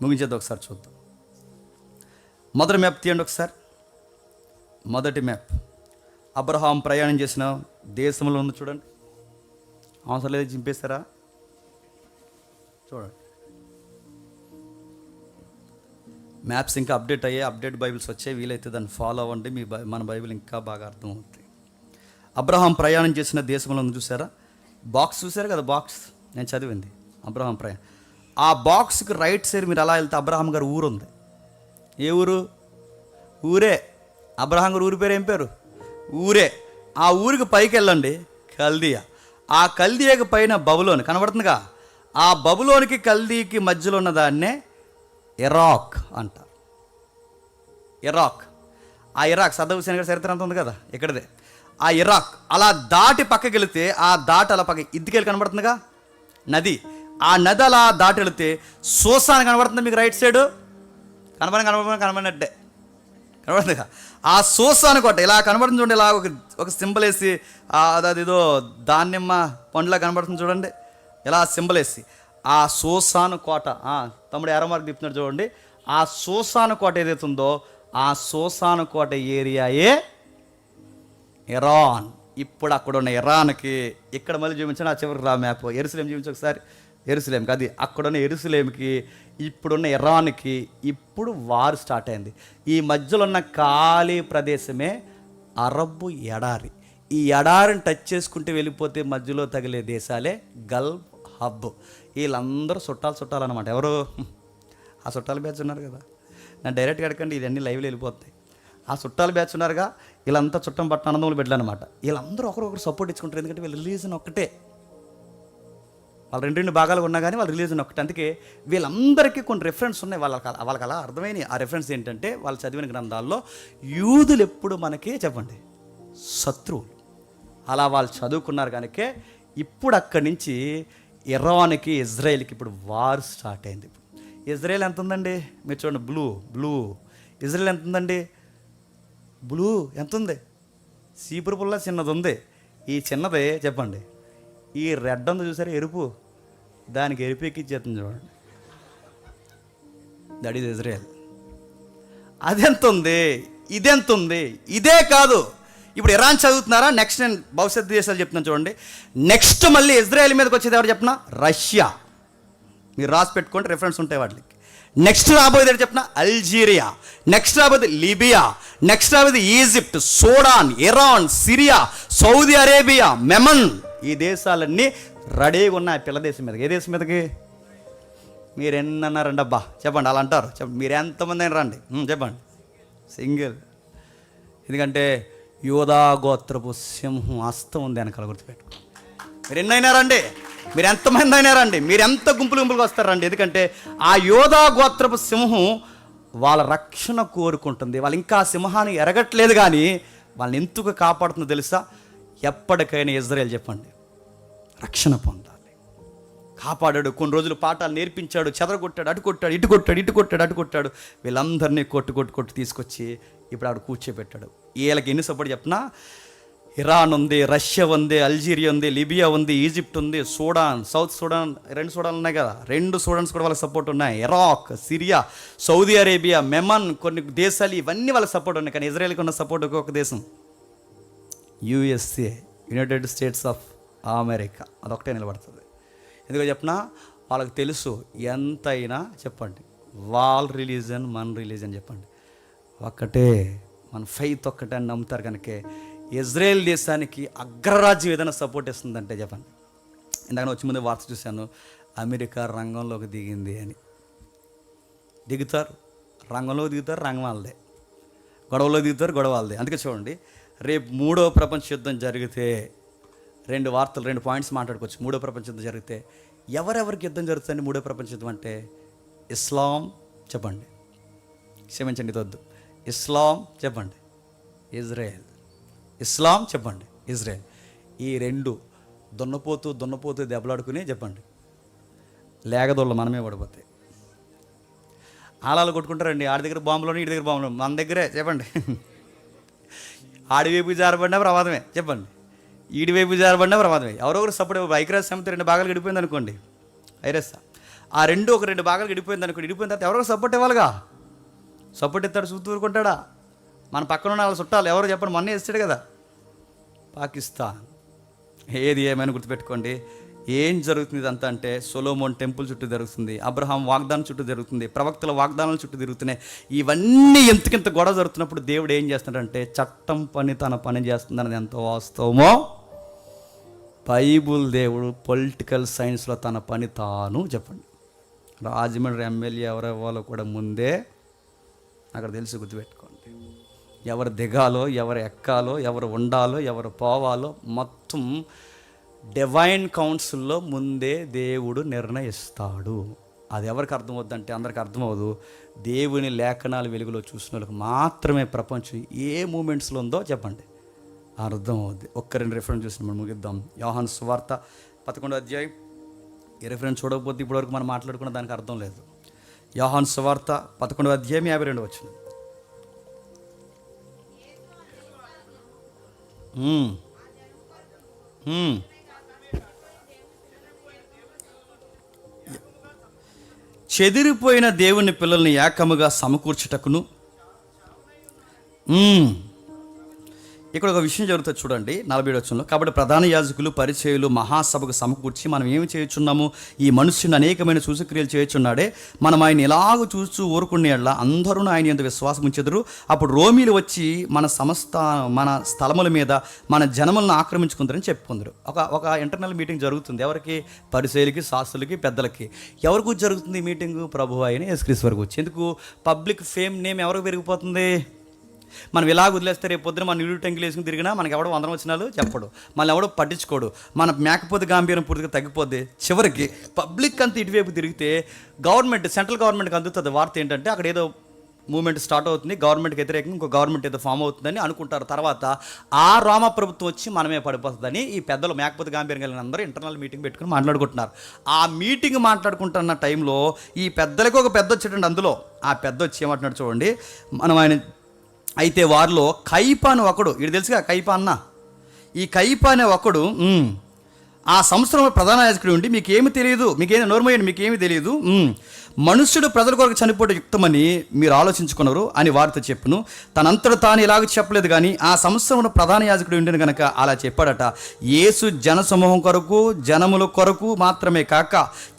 A: ముగించేద్దాం, ఒకసారి చూద్దాం. మొదటి మ్యాప్ తీయండి ఒకసారి. మొదటి మ్యాప్ అబ్రహాం ప్రయాణం చేసిన దేశంలో ఉంది చూడండి. అవసరం లేదు, చింపేస్తారా? చూడండి. మ్యాప్స్ ఇంకా అప్డేట్ బైబిల్స్ వచ్చాయి. వీలైతే దాన్ని ఫాలో అవ్వండి, మన బైబిల్ ఇంకా బాగా అర్థమవుతుంది. అబ్రహాం ప్రయాణం చేసిన దేశంలో ఉంది చూసారా? బాక్స్ చూసారు కదా, బాక్స్ నేను చదివింది అబ్రహాం ప్రయాణం. ఆ బాక్స్కి రైట్ సైడ్ మీరు అలా వెళ్తే అబ్రహాం గారు ఊరు ఉంది. ఏ ఊరు? ఊరే. అబ్రహాం గారు ఊరి పేరు ఏం పేరు? ఊరే. ఆ ఊరికి పైకి వెళ్ళండి, కల్దియా. ఆ కల్దియాకి పైన బబులోని కనబడుతుందిగా. ఆ బబులోనికి కల్దీకి మధ్యలో ఉన్న దాన్నే ఇరాక్ అంటారు. ఇరాక్. ఆ ఇరాక్ సద్దాం హుసేన్ గారి చరిత్ర అంత ఉంది కదా, ఇక్కడదే. ఆ ఇరాక్ అలా దాటి పక్కకి వెళితే, ఆ దాటి అలా పక్క ఇద్దికెళ్ళి కనబడుతుందిగా నది. ఆ నది అలా దాటి వెళితే సూసాన్ కనబడుతుంది మీకు రైట్ సైడు. కనబడినట్టే కనబడుతుందిగా. ఆ సూసాను కోట ఇలా కనబడుతుంది చూడండి. ఇలా ఒక సింబల్ వేసి, అదేదో దానిమ్మ పండులా కనబడుతుంది చూడండి, ఇలా సింబల్ వేసి. ఆ సూసాను కోట, తమ్ముడు ఎర్రమార్క్ తిప్పుతున్నాడు చూడండి. ఆ సూసాను కోట ఏదైతే ఉందో ఆ సూసాను కోట ఏరియాయే ఇరాన్. ఇప్పుడు అక్కడ ఉన్న ఇరాన్కి ఇక్కడ మళ్ళీ చూపించండి. ఆ చివరికి రా మ్యాప్. ఎరుసలేం చూపించి ఒకసారి. ఎరుసలేంకి, అది అక్కడున్న ఎరుసలేంకి ఇప్పుడున్న ఇరాన్కి ఇప్పుడు వారు స్టార్ట్ అయింది. ఈ మధ్యలో ఉన్న ఖాళీ ప్రదేశమే అరబ్బు ఎడారి. ఈ ఎడారిని టచ్ చేసుకుంటూ వెళ్ళిపోతే మధ్యలో తగిలే దేశాలే గల్ఫ్ హబ్. వీళ్ళందరూ చుట్టాలన్నమాట. ఎవరు? ఆ చుట్టాల బ్యాచ్ ఉన్నారు కదా, నేను డైరెక్ట్గా అడగండి, ఇవన్నీ లైవ్లో వెళ్ళిపోతాయి. ఆ చుట్టాల బ్యాచ్ ఉన్నారుగా, వీళ్ళంతా చుట్టం పట్టిన అన్నదమ్ములు బిడ్డలు అనమాట. వీళ్ళందరూ ఒకరొకరు సపోర్ట్ ఇచ్చుకుంటారు. ఎందుకంటే వీళ్ళ రిలీజన్ ఒక్కటే. వాళ్ళు రెండు భాగాలు ఉన్నా కానీ వాళ్ళ రిలీజన్ ఒకటి. అందుకే వీళ్ళందరికీ కొన్ని రెఫరెన్స్ ఉన్నాయి. వాళ్ళకి అలా అర్థమైనవి. ఆ రెఫరెన్స్ ఏంటంటే వాళ్ళు చదివిన గ్రంథాల్లో యూదులు ఎప్పుడు మనకి చెప్పండి శత్రువులు. అలా వాళ్ళు చదువుకున్నారు కనుకే ఇప్పుడు అక్కడి నుంచి ఇరాన్కి ఇజ్రాయెల్కి ఇప్పుడు వార్ స్టార్ట్ అయింది. ఇజ్రాయెల్ ఎంత ఉందండి మీరు చూడండి, బ్లూ. ఇజ్రాయెల్ ఎంత ఉందండి? బ్లూ ఎంత ఉంది? సీపురు పుల్ల చిన్నది ఉంది. ఈ చిన్నదే చెప్పండి, ఈ రెడ్ ఉంది చూసారు, ఎరుపు, దానికి ఎరుపు ఎక్కిచ్చేస్తుంది చూడండి, దట్ ఈజ్ ఇజ్రాయెల్. అదెంత ఉంది, ఇదెంత ఉంది? ఇదే కాదు, ఇప్పుడు ఇరాన్ చదువుతున్నారా? నెక్స్ట్ నేను భవిష్యత్తు దేశాలు చెప్తున్నాను చూడండి. నెక్స్ట్ మళ్ళీ ఇజ్రాయెల్ మీదకి వచ్చేది ఎవరు చెప్పిన? రష్యా. మీరు రాసి పెట్టుకోండి, రెఫరెన్స్ ఉంటాయి వాటికి. నెక్స్ట్ రాబోయేది చెప్పిన అల్జీరియా. నెక్స్ట్ రాబోయేది లిబియా. నెక్స్ట్ రాబోయేది Egypt, Sudan, Iran, Syria, Saudi Arabia, Memon. ఈ దేశాలన్నీ రెడీగా ఉన్నాయి పిల్ల దేశం మీదకి. ఏ దేశం మీదకి? మీరు ఎన్నన్నారండి అబ్బా చెప్పండి, అలా అంటారు. చెప్పండి మీరు ఎంతమంది అయినా రండి, చెప్పండి. సింగిల్. ఎందుకంటే యోధా గోత్రపు సింహం హస్తం ఉంది వెనకాల, గుర్తుపెట్టుకో. మీరు ఎన్నైనా రండి, మీరు ఎంతమంది అయినా రండి, మీరు ఎంత గుంపులుగా వస్తారండి. ఎందుకంటే ఆ యోధా గోత్రపు సింహం వాళ్ళ రక్షణ కోరుకుంటుంది. వాళ్ళు ఇంకా సింహాన్ని ఎరగట్లేదు కానీ వాళ్ళని ఎందుకు కాపాడుతుందో తెలుసా? ఎప్పటికైనా ఇజ్రాయెల్ చెప్పండి రక్షణ పొందాలి. కాపాడాడు, కొన్ని రోజులు పాఠాలు నేర్పించాడు, చెదరగొట్టాడు, అటు కొట్టాడు, ఇటు కొట్టాడు, ఇటు కొట్టాడు, అటు కొట్టాడు. వీళ్ళందరినీ కొట్టు తీసుకొచ్చి ఇప్పుడు ఆడు కూర్చోబెట్టాడు. వీళ్ళకి ఎన్ని సపోర్ట్ చెప్పినా, ఇరాన్ ఉంది, రష్యా ఉంది, అల్జీరియా ఉంది, లిబియా ఉంది, ఈజిప్ట్ ఉంది, సూడాన్, సౌత్ సూడాన్, 2 సూడాన్ ఉన్నాయి కదా, 2 సూడాన్స్ కూడా వాళ్ళకి సపోర్ట్ ఉన్నాయి. Iraq, Syria, Saudi Arabia, Memon, కొన్ని దేశాలు, ఇవన్నీ వాళ్ళకి సపోర్ట్ ఉన్నాయి. కానీ ఇజ్రాయెల్కి ఉన్న సపోర్ట్ ఒక దేశం, USA, United states of America. అదొకటే నిలబడుతుంది. ఎందుకో చెప్పినా వాళ్ళకి తెలుసు ఎంతైనా చెప్పండి, వాళ్ళ రిలీజన్ మన రిలీజన్ చెప్పండి ఒక్కటే, మన ఫెయిత్ ఒక్కటే అని నమ్ముతారు. కనుక ఇజ్రాయెల్ దేశానికి అగ్రరాజ్యం ఏదైనా సపోర్ట్ ఇస్తుందంటే చెప్పండి. ఇందాక వచ్చి ముందు వార్త చూశాను, అమెరికా రంగంలోకి దిగింది అని. దిగుతారు, రంగంలోకి దిగుతారు, రంగం వాళ్ళదే. గొడవలో దిగుతారు, గొడవ వాళ్ళదే. అందుకే చూడండి, రేపు 3వ ప్రపంచ యుద్ధం జరిగితే 2 పాయింట్స్ మాట్లాడుకోవచ్చు. 3వ ప్రపంచ యుద్ధం జరిగితే ఎవరెవరికి యుద్ధం జరుగుతుంది? 3వ ప్రపంచ యుద్ధం అంటే ఇస్లాం చెప్పండి, క్షమించండి వద్దు, ఇస్లాం చెప్పండి, ఇజ్రాయెల్. ఇస్లాం చెప్పండి, ఇజ్రాయెల్. ఈ 2 దున్నపోతూ దెబ్బలాడుకుని చెప్పండి, లేగదోళ్ళు మనమే పడిపోతాయి. ఆలాలు కొట్టుకుంటారండి, ఆడి దగ్గర బాంబులోని ఈడి దగ్గర బాంబులో, మన దగ్గరే చెప్పండి. ఆడి వైపు జారబడినా ప్రమాదమే చెప్పండి, ఈడి వైపు జారబడినా ప్రమాదమే. ఎవరొకరు సపోర్ట్ ఐక్యరాజ్య సమితి 2 భాగాలు గడిపోయింది అనుకోండి, ఐరస్ ఆ 2 భాగాలు గడిపోయింది అనుకోండి, గడిపోయిన తర్వాత ఎవరో సపోర్ట్ ఇవ్వాలిగా. సపోర్ట్ ఇస్తాడు, చూస్తూ ఊరుకుంటాడా? మన పక్కన ఉన్న వాళ్ళ చుట్టాలు ఎవరో చెప్పండి, మొన్నే ఇస్తాడు కదా పాకిస్తాన్. ఏది ఏమైనా గుర్తుపెట్టుకోండి, ఏం జరుగుతుంది ఇదంతా అంటే సొలొమోన్ టెంపుల్ చుట్టూ జరుగుతుంది, అబ్రహాం వాగ్దానం చుట్టూ జరుగుతుంది, ప్రవక్తల వాగ్దానాల చుట్టూ తిరుగుతున్నాయి. ఇవన్నీ ఎంతకింత గొడవ జరుగుతున్నప్పుడు దేవుడు ఏం చేస్తున్నాడంటే చట్టం పని తన పని చేస్తుందన్నది ఎంత వాస్తవమో బైబుల్ దేవుడు పొలిటికల్ సైన్స్లో తన పని తాను చెప్పండి. రాజమండ్రి ఎమ్మెల్యే ఎవరు ఇవ్వాలో కూడా ముందే అక్కడ తెలిసి గుర్తుపెట్టుకోండి. ఎవరు దిగాలో, ఎవరు ఎక్కాలో, ఎవరు ఉండాలో, ఎవరు పోవాలో మొత్తం డివైన్ కౌన్సిల్లో ముందే దేవుడు నిర్ణయిస్తాడు. అది ఎవరికి అర్థమవుద్దంటే అందరికి అర్థమవుదు. దేవుని లేఖనాల వెలుగులో చూసిన వాళ్ళకి మాత్రమే ప్రపంచం ఏ మూమెంట్స్లో ఉందో చెప్పండి అర్థమవుద్ది. 1-2 రిఫరెన్స్ చూసి మనం ముగిద్దాం. యోహాను సువార్త 11వ అధ్యాయం. ఈ రిఫరెన్స్ చూడకపోతే ఇప్పటివరకు మనం మాట్లాడుకున్న దానికి అర్థం లేదు. యోహాను సువార్త 11వ అధ్యాయం 52వ వచనం. చెదిరిపోయిన దేవుని పిల్లల్ని ఏకముగా సమకూర్చుటకును. ఇక్కడ ఒక విషయం జరుగుతుంది చూడండి 47వ వచనంలో. కాబట్టి ప్రధాన యాజకులు, పరిచయులు మహాసభకు సమకూర్చి మనం ఏమి చేయుచున్నాము, ఈ మనుష్యుని అనేకమైన సూచక్రియలు చేయుచున్నాడే, మనం ఆయన ఎలాగూ చూస్తూ ఊరుకునేలా అందరూ ఆయన యందు విశ్వాసం ఉంచెదరు. అప్పుడు రోమీలు వచ్చి మన స్థలముల మీద మన జనములను ఆక్రమించుకుందరని చెప్పుకుందరు. ఒక ఇంటర్నల్ మీటింగ్ జరుగుతుంది. ఎవరికి? పరిచయులకి, శాస్త్రులకి, పెద్దలకి. ఎవరికి జరుగుతుంది ఈ మీటింగు? ప్రభువు అయిన యేసుక్రీస్తు వరకు వచ్చి. ఎందుకు? పబ్లిక్ ఫేమ్ నేమ్ ఎవరికి పెరిగిపోతుంది? మనం ఇలా వదిలేస్తే రేపు పొద్దున మన ఇల్లు టెంకులు వేసుకుని తిరిగినా మనకి ఎవడో 100 వచనాలు చెప్పడు, మళ్ళీ ఎవడో పట్టించుకోడు, మన మేకపోతే గాంభీర్యం పూర్తిగా తగ్గిపోద్ది. చివరికి పబ్లిక్ అంతా ఇటువైపు తిరిగితే సెంట్రల్ గవర్నమెంట్కి అందుతుంది వార్త ఏంటంటే అక్కడ ఏదో మూవ్మెంట్ స్టార్ట్ అవుతుంది, గవర్నమెంట్కి వ్యతిరేకంగా ఇంకో గవర్నమెంట్ ఏదో ఫామ్ అవుతుందని అనుకుంటారు. తర్వాత ఆ రామ ప్రభుత్వం వచ్చి మనమే పడిపోతుందని ఈ పెద్దలు మేకపోతే గాంభీర్యం కలిగిన అందరూ ఇంటర్నల్ మీటింగ్ పెట్టుకుని మాట్లాడుకుంటున్నారు. ఆ మీటింగ్ మాట్లాడుకుంటున్న టైంలో ఈ పెద్దలకు ఒక పెద్ద వచ్చేటండి. అందులో ఆ పెద్ద వచ్చి ఏమంటున్నాడు చూడండి. మనం ఆయన అయితే వారిలో కైప అని ఒకడు, ఇది తెలుసుగా కైప అన్న, ఈ కైప అనే ఒకడు ఆ సంవత్సరంలో ప్రధాన యాజకుడు ఉండి మీకేమి తెలియదు, మీకేమి నోర్మయ్యండి, మీకేమి తెలియదు, మనుష్యుడు ప్రజల కొరకు చనిపోవడం యుక్తమని మీరు ఆలోచించుకున్నారు అని వారితో చెప్పును. తనంతట తాను ఇలాగ చెప్పలేదు, కానీ ఆ సంవత్సరంలో ప్రధాన యాజకుడు ఉండిన కనుక అలా చెప్పాడట. యేసు జనసమూహం కొరకు, జనముల కొరకు మాత్రమే కాక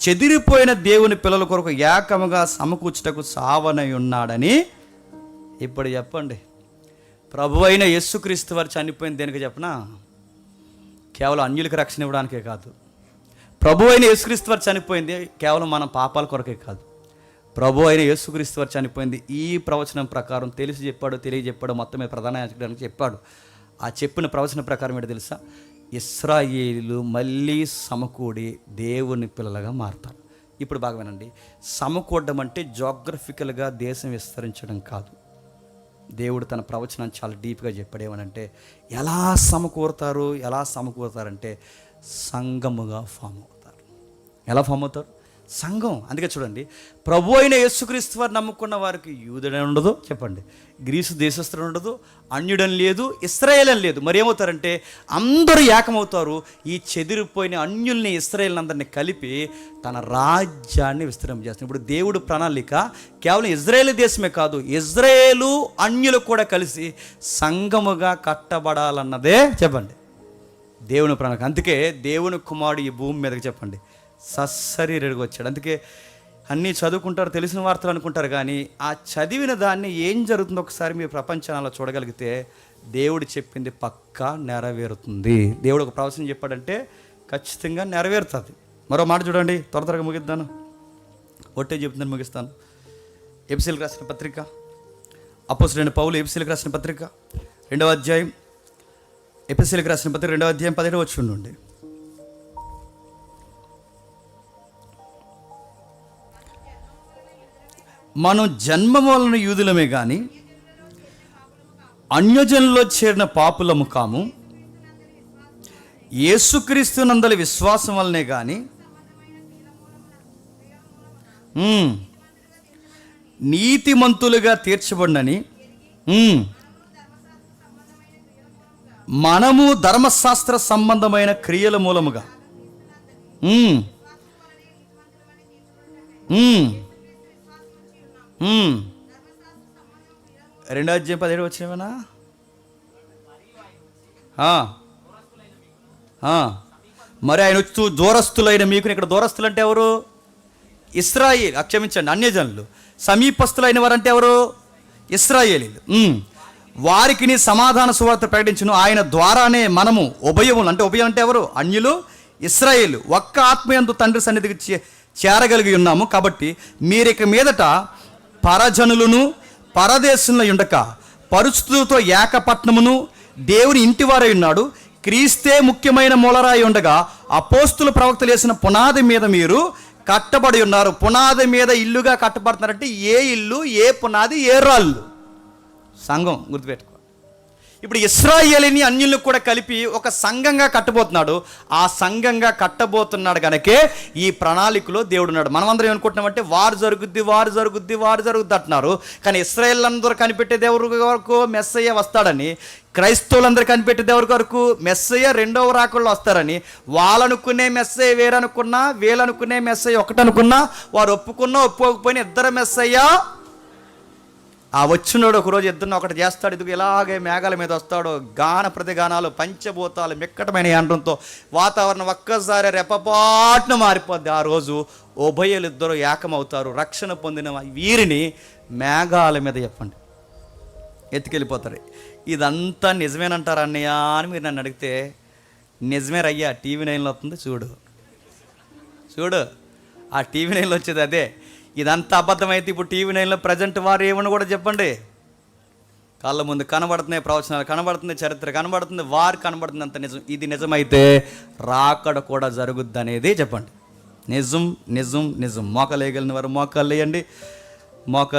A: చెదిరిపోయిన దేవుని పిల్లల కొరకు ఏకముగా సమకూర్చుటకు సావనై ఉన్నాడని. ఇప్పుడు చెప్పండి, ప్రభు అయిన యేసుక్రీస్తు వారు చనిపోయింది దేనికి చెప్పనా? కేవలం అన్యులకు రక్షణ ఇవ్వడానికే కాదు. ప్రభు అయిన యేసుక్రీస్తు వారు చనిపోయింది కేవలం మన పాపాల కొరకే కాదు. ప్రభు అయిన యేసుక్రీస్తు వారు చనిపోయింది ఈ ప్రవచనం ప్రకారం తెలియజెప్పాడు మొత్తమే ప్రధాన యాజకుడానికి చెప్పాడు. ఆ చెప్పిన ప్రవచనం ప్రకారం ఏంటో తెలుసా? ఇశ్రాయేలు మళ్ళీ సమకూడి దేవుని పిల్లలుగా మారుతారు. ఇప్పుడు బాగా వినండి, సమకూడడం అంటే జోగ్రఫికల్గా దేశం విస్తరించడం కాదు. దేవుడు తన ప్రవచనాన్ని చాలా డీప్గా చెప్పాడు. ఏమనంటే ఎలా సమకూరుతారంటే సంఘముగా ఫామ్ అవుతారు. ఎలా ఫామ్ అవుతారు? సంఘం. అందుకే చూడండి, ప్రభు అయిన యేసుక్రీస్తు వారు నమ్ముకున్న వారికి యూదుడని ఉండదు చెప్పండి, గ్రీసు దేశస్థుడు ఉండదు, అన్యుడని లేదు, ఇశ్రాయేలని లేదు. మరి ఏమవుతారంటే అందరూ ఏకమవుతారు. ఈ చెదిరిపోయిన అన్యుల్ని ఇశ్రాయేల్ని కలిపి తన రాజ్యాన్ని విస్తరింపజేస్తారు. ఇప్పుడు దేవుడు ప్రణాళిక కేవలం ఇజ్రాయేల్ దేశమే కాదు, ఇజ్రాయేలు అన్యులు కూడా కలిసి సంఘముగా కట్టబడాలన్నదే చెప్పండి దేవుని ప్రణాళిక. అందుకే దేవుని కుమారుడు ఈ భూమి మీదకి చెప్పండి సశరీరుడిగా వచ్చాడు. అందుకే అన్నీ చదువుకుంటారు, తెలిసిన వార్తలు అనుకుంటారు, కానీ ఆ చదివిన దాన్ని ఏం జరుగుతుందో ఒకసారి మీరు ప్రపంచంలో చూడగలిగితే దేవుడు చెప్పింది పక్కా నెరవేరుతుంది. దేవుడు ఒక ప్రవచనం చెప్పాడంటే ఖచ్చితంగా నెరవేరుతుంది. మరో మాట చూడండి, త్వరగా ముగిద్దాను, ఒట్టే చెప్తున్నాను, ముగిస్తాను. ఎఫెసీయులకు రాసిన పత్రిక, అపోస్తలుడైన పౌలు ఎఫెసీయులకు రాసిన పత్రిక 2వ అధ్యాయం, ఎఫెసీయులకు రాసిన పత్రిక 2వ అధ్యాయం 17వ వచనం నుండి. మనం జన్మ వలన యూదులమే కానీ అన్యజనుల్లో చేరిన పాపులము కాము, యేసుక్రీస్తునందలి విశ్వాసం వలనే కానీ నీతిమంతులుగా తీర్చబడినని మనము ధర్మశాస్త్ర సంబంధమైన క్రియల మూలముగా 2వ అధ్యాయం 17 వచ్చినవేనా? మరి ఆయన వచ్చి దూరస్తులైన మీకు, ఇక్కడ దూరస్తులు అంటే ఎవరు? ఇశ్రాయేల్, క్షమించండి, అన్యజనులు. సమీపస్తులైన వారంటే ఎవరు? ఇశ్రాయేలీలు. వారికి నీ సమాధాన సువార్త ప్రకటించును. ఆయన ద్వారానే మనము ఉభయములు, అంటే ఉభయం అంటే ఎవరు? అన్యులు, ఇశ్రాయేలు, ఒక్క ఆత్మయందు తండ్రి సన్నిధికి చేరగలిగి ఉన్నాము. కాబట్టి మీరిక మీదట పరజనులను పరదేశంలో ఉండక పరిస్థితులతో ఏకపట్నమును దేవుని ఇంటివారై ఉన్నాడు. క్రీస్తే ముఖ్యమైన మూలరాయి ఉండగా అపోస్తుల ప్రవక్తలు వేసిన పునాది మీద మీరు కట్టబడి ఉన్నారు. పునాది మీద ఇల్లుగా కట్టబడుతున్నారంటే ఏ ఇల్లు, ఏ పునాది, ఏ రాళ్ళు? సంఘం. గుర్తుపెట్టుకో. ఇప్పుడు ఇశ్రాయేలీని అన్యులను కూడా కలిపి ఒక సంఘంగా కట్టబోతున్నాడు. ఆ సంఘంగా కట్టబోతున్నాడు కనుకే ఈ ప్రణాళికలో దేవుడు ఉన్నాడు. మనమందరం ఏమనుకుంటున్నామంటే వారు జరుగుద్ది, వారు జరుగుద్ది, వారు జరుగుద్ది అంటున్నారు. కానీ ఇశ్రాయేల్ అందరూ కనిపెట్టేది ఎవరి వరకు? మెస్సయ్య వస్తాడని. క్రైస్తవులందరూ కనిపెట్టేది ఎవరి వరకు? మెస్సయ్య రెండవ రాకల్లో వస్తారని. వాళ్ళనుకునే మెస్సయ్య వేరనుకున్నా, వీళ్ళనుకునే మెస్సయ్య ఒకటనుకున్నా, వారు ఒప్పుకున్నా ఒప్పుకోకపోయినా ఇద్దరు మెస్సయ్య. ఆ వచ్చినాడు ఒకరోజు ఇద్దరిని ఒకటి చేస్తాడు. ఇదిగో ఇలాగే మేఘాల మీద వస్తాడు. గాన ప్రతిగానాలు, పంచభూతాలు, మిక్కటమైన యంత్రంతో వాతావరణం ఒక్కసారి రెప్పపాటున మారిపోద్ది. ఆ రోజు ఉభయులు ఇద్దరు ఏకమవుతారు. రక్షణ పొందిన వీరిని మేఘాల మీద చెప్పండి ఎత్తుకెళ్ళిపోతారు. ఇదంతా నిజమేనంటారు అన్నయ్య అని మీరు నన్ను అడిగితే, నిజమే రయ్యా. టీవీ 9లో వస్తుంది చూడు. ఆ టీవీ 9లో వచ్చేది అదే. ఇదంతా అబద్ధమైతే ఇప్పుడు టీవీ 9లో ప్రజెంట్ వారు ఏమని కూడా చెప్పండి. కళ్ళ ముందు కనబడుతున్నాయి, ప్రవచనాలు కనబడుతుంది, చరిత్ర కనబడుతుంది, వారు కనబడుతుంది, అంత నిజం. ఇది నిజమైతే రాకడ కూడా జరుగుద్ది అనేది చెప్పండి. నిజం నిజం నిజం. మోకాలు వేయగలిగిన వారు మోకాలు వేయండి. మోకాలు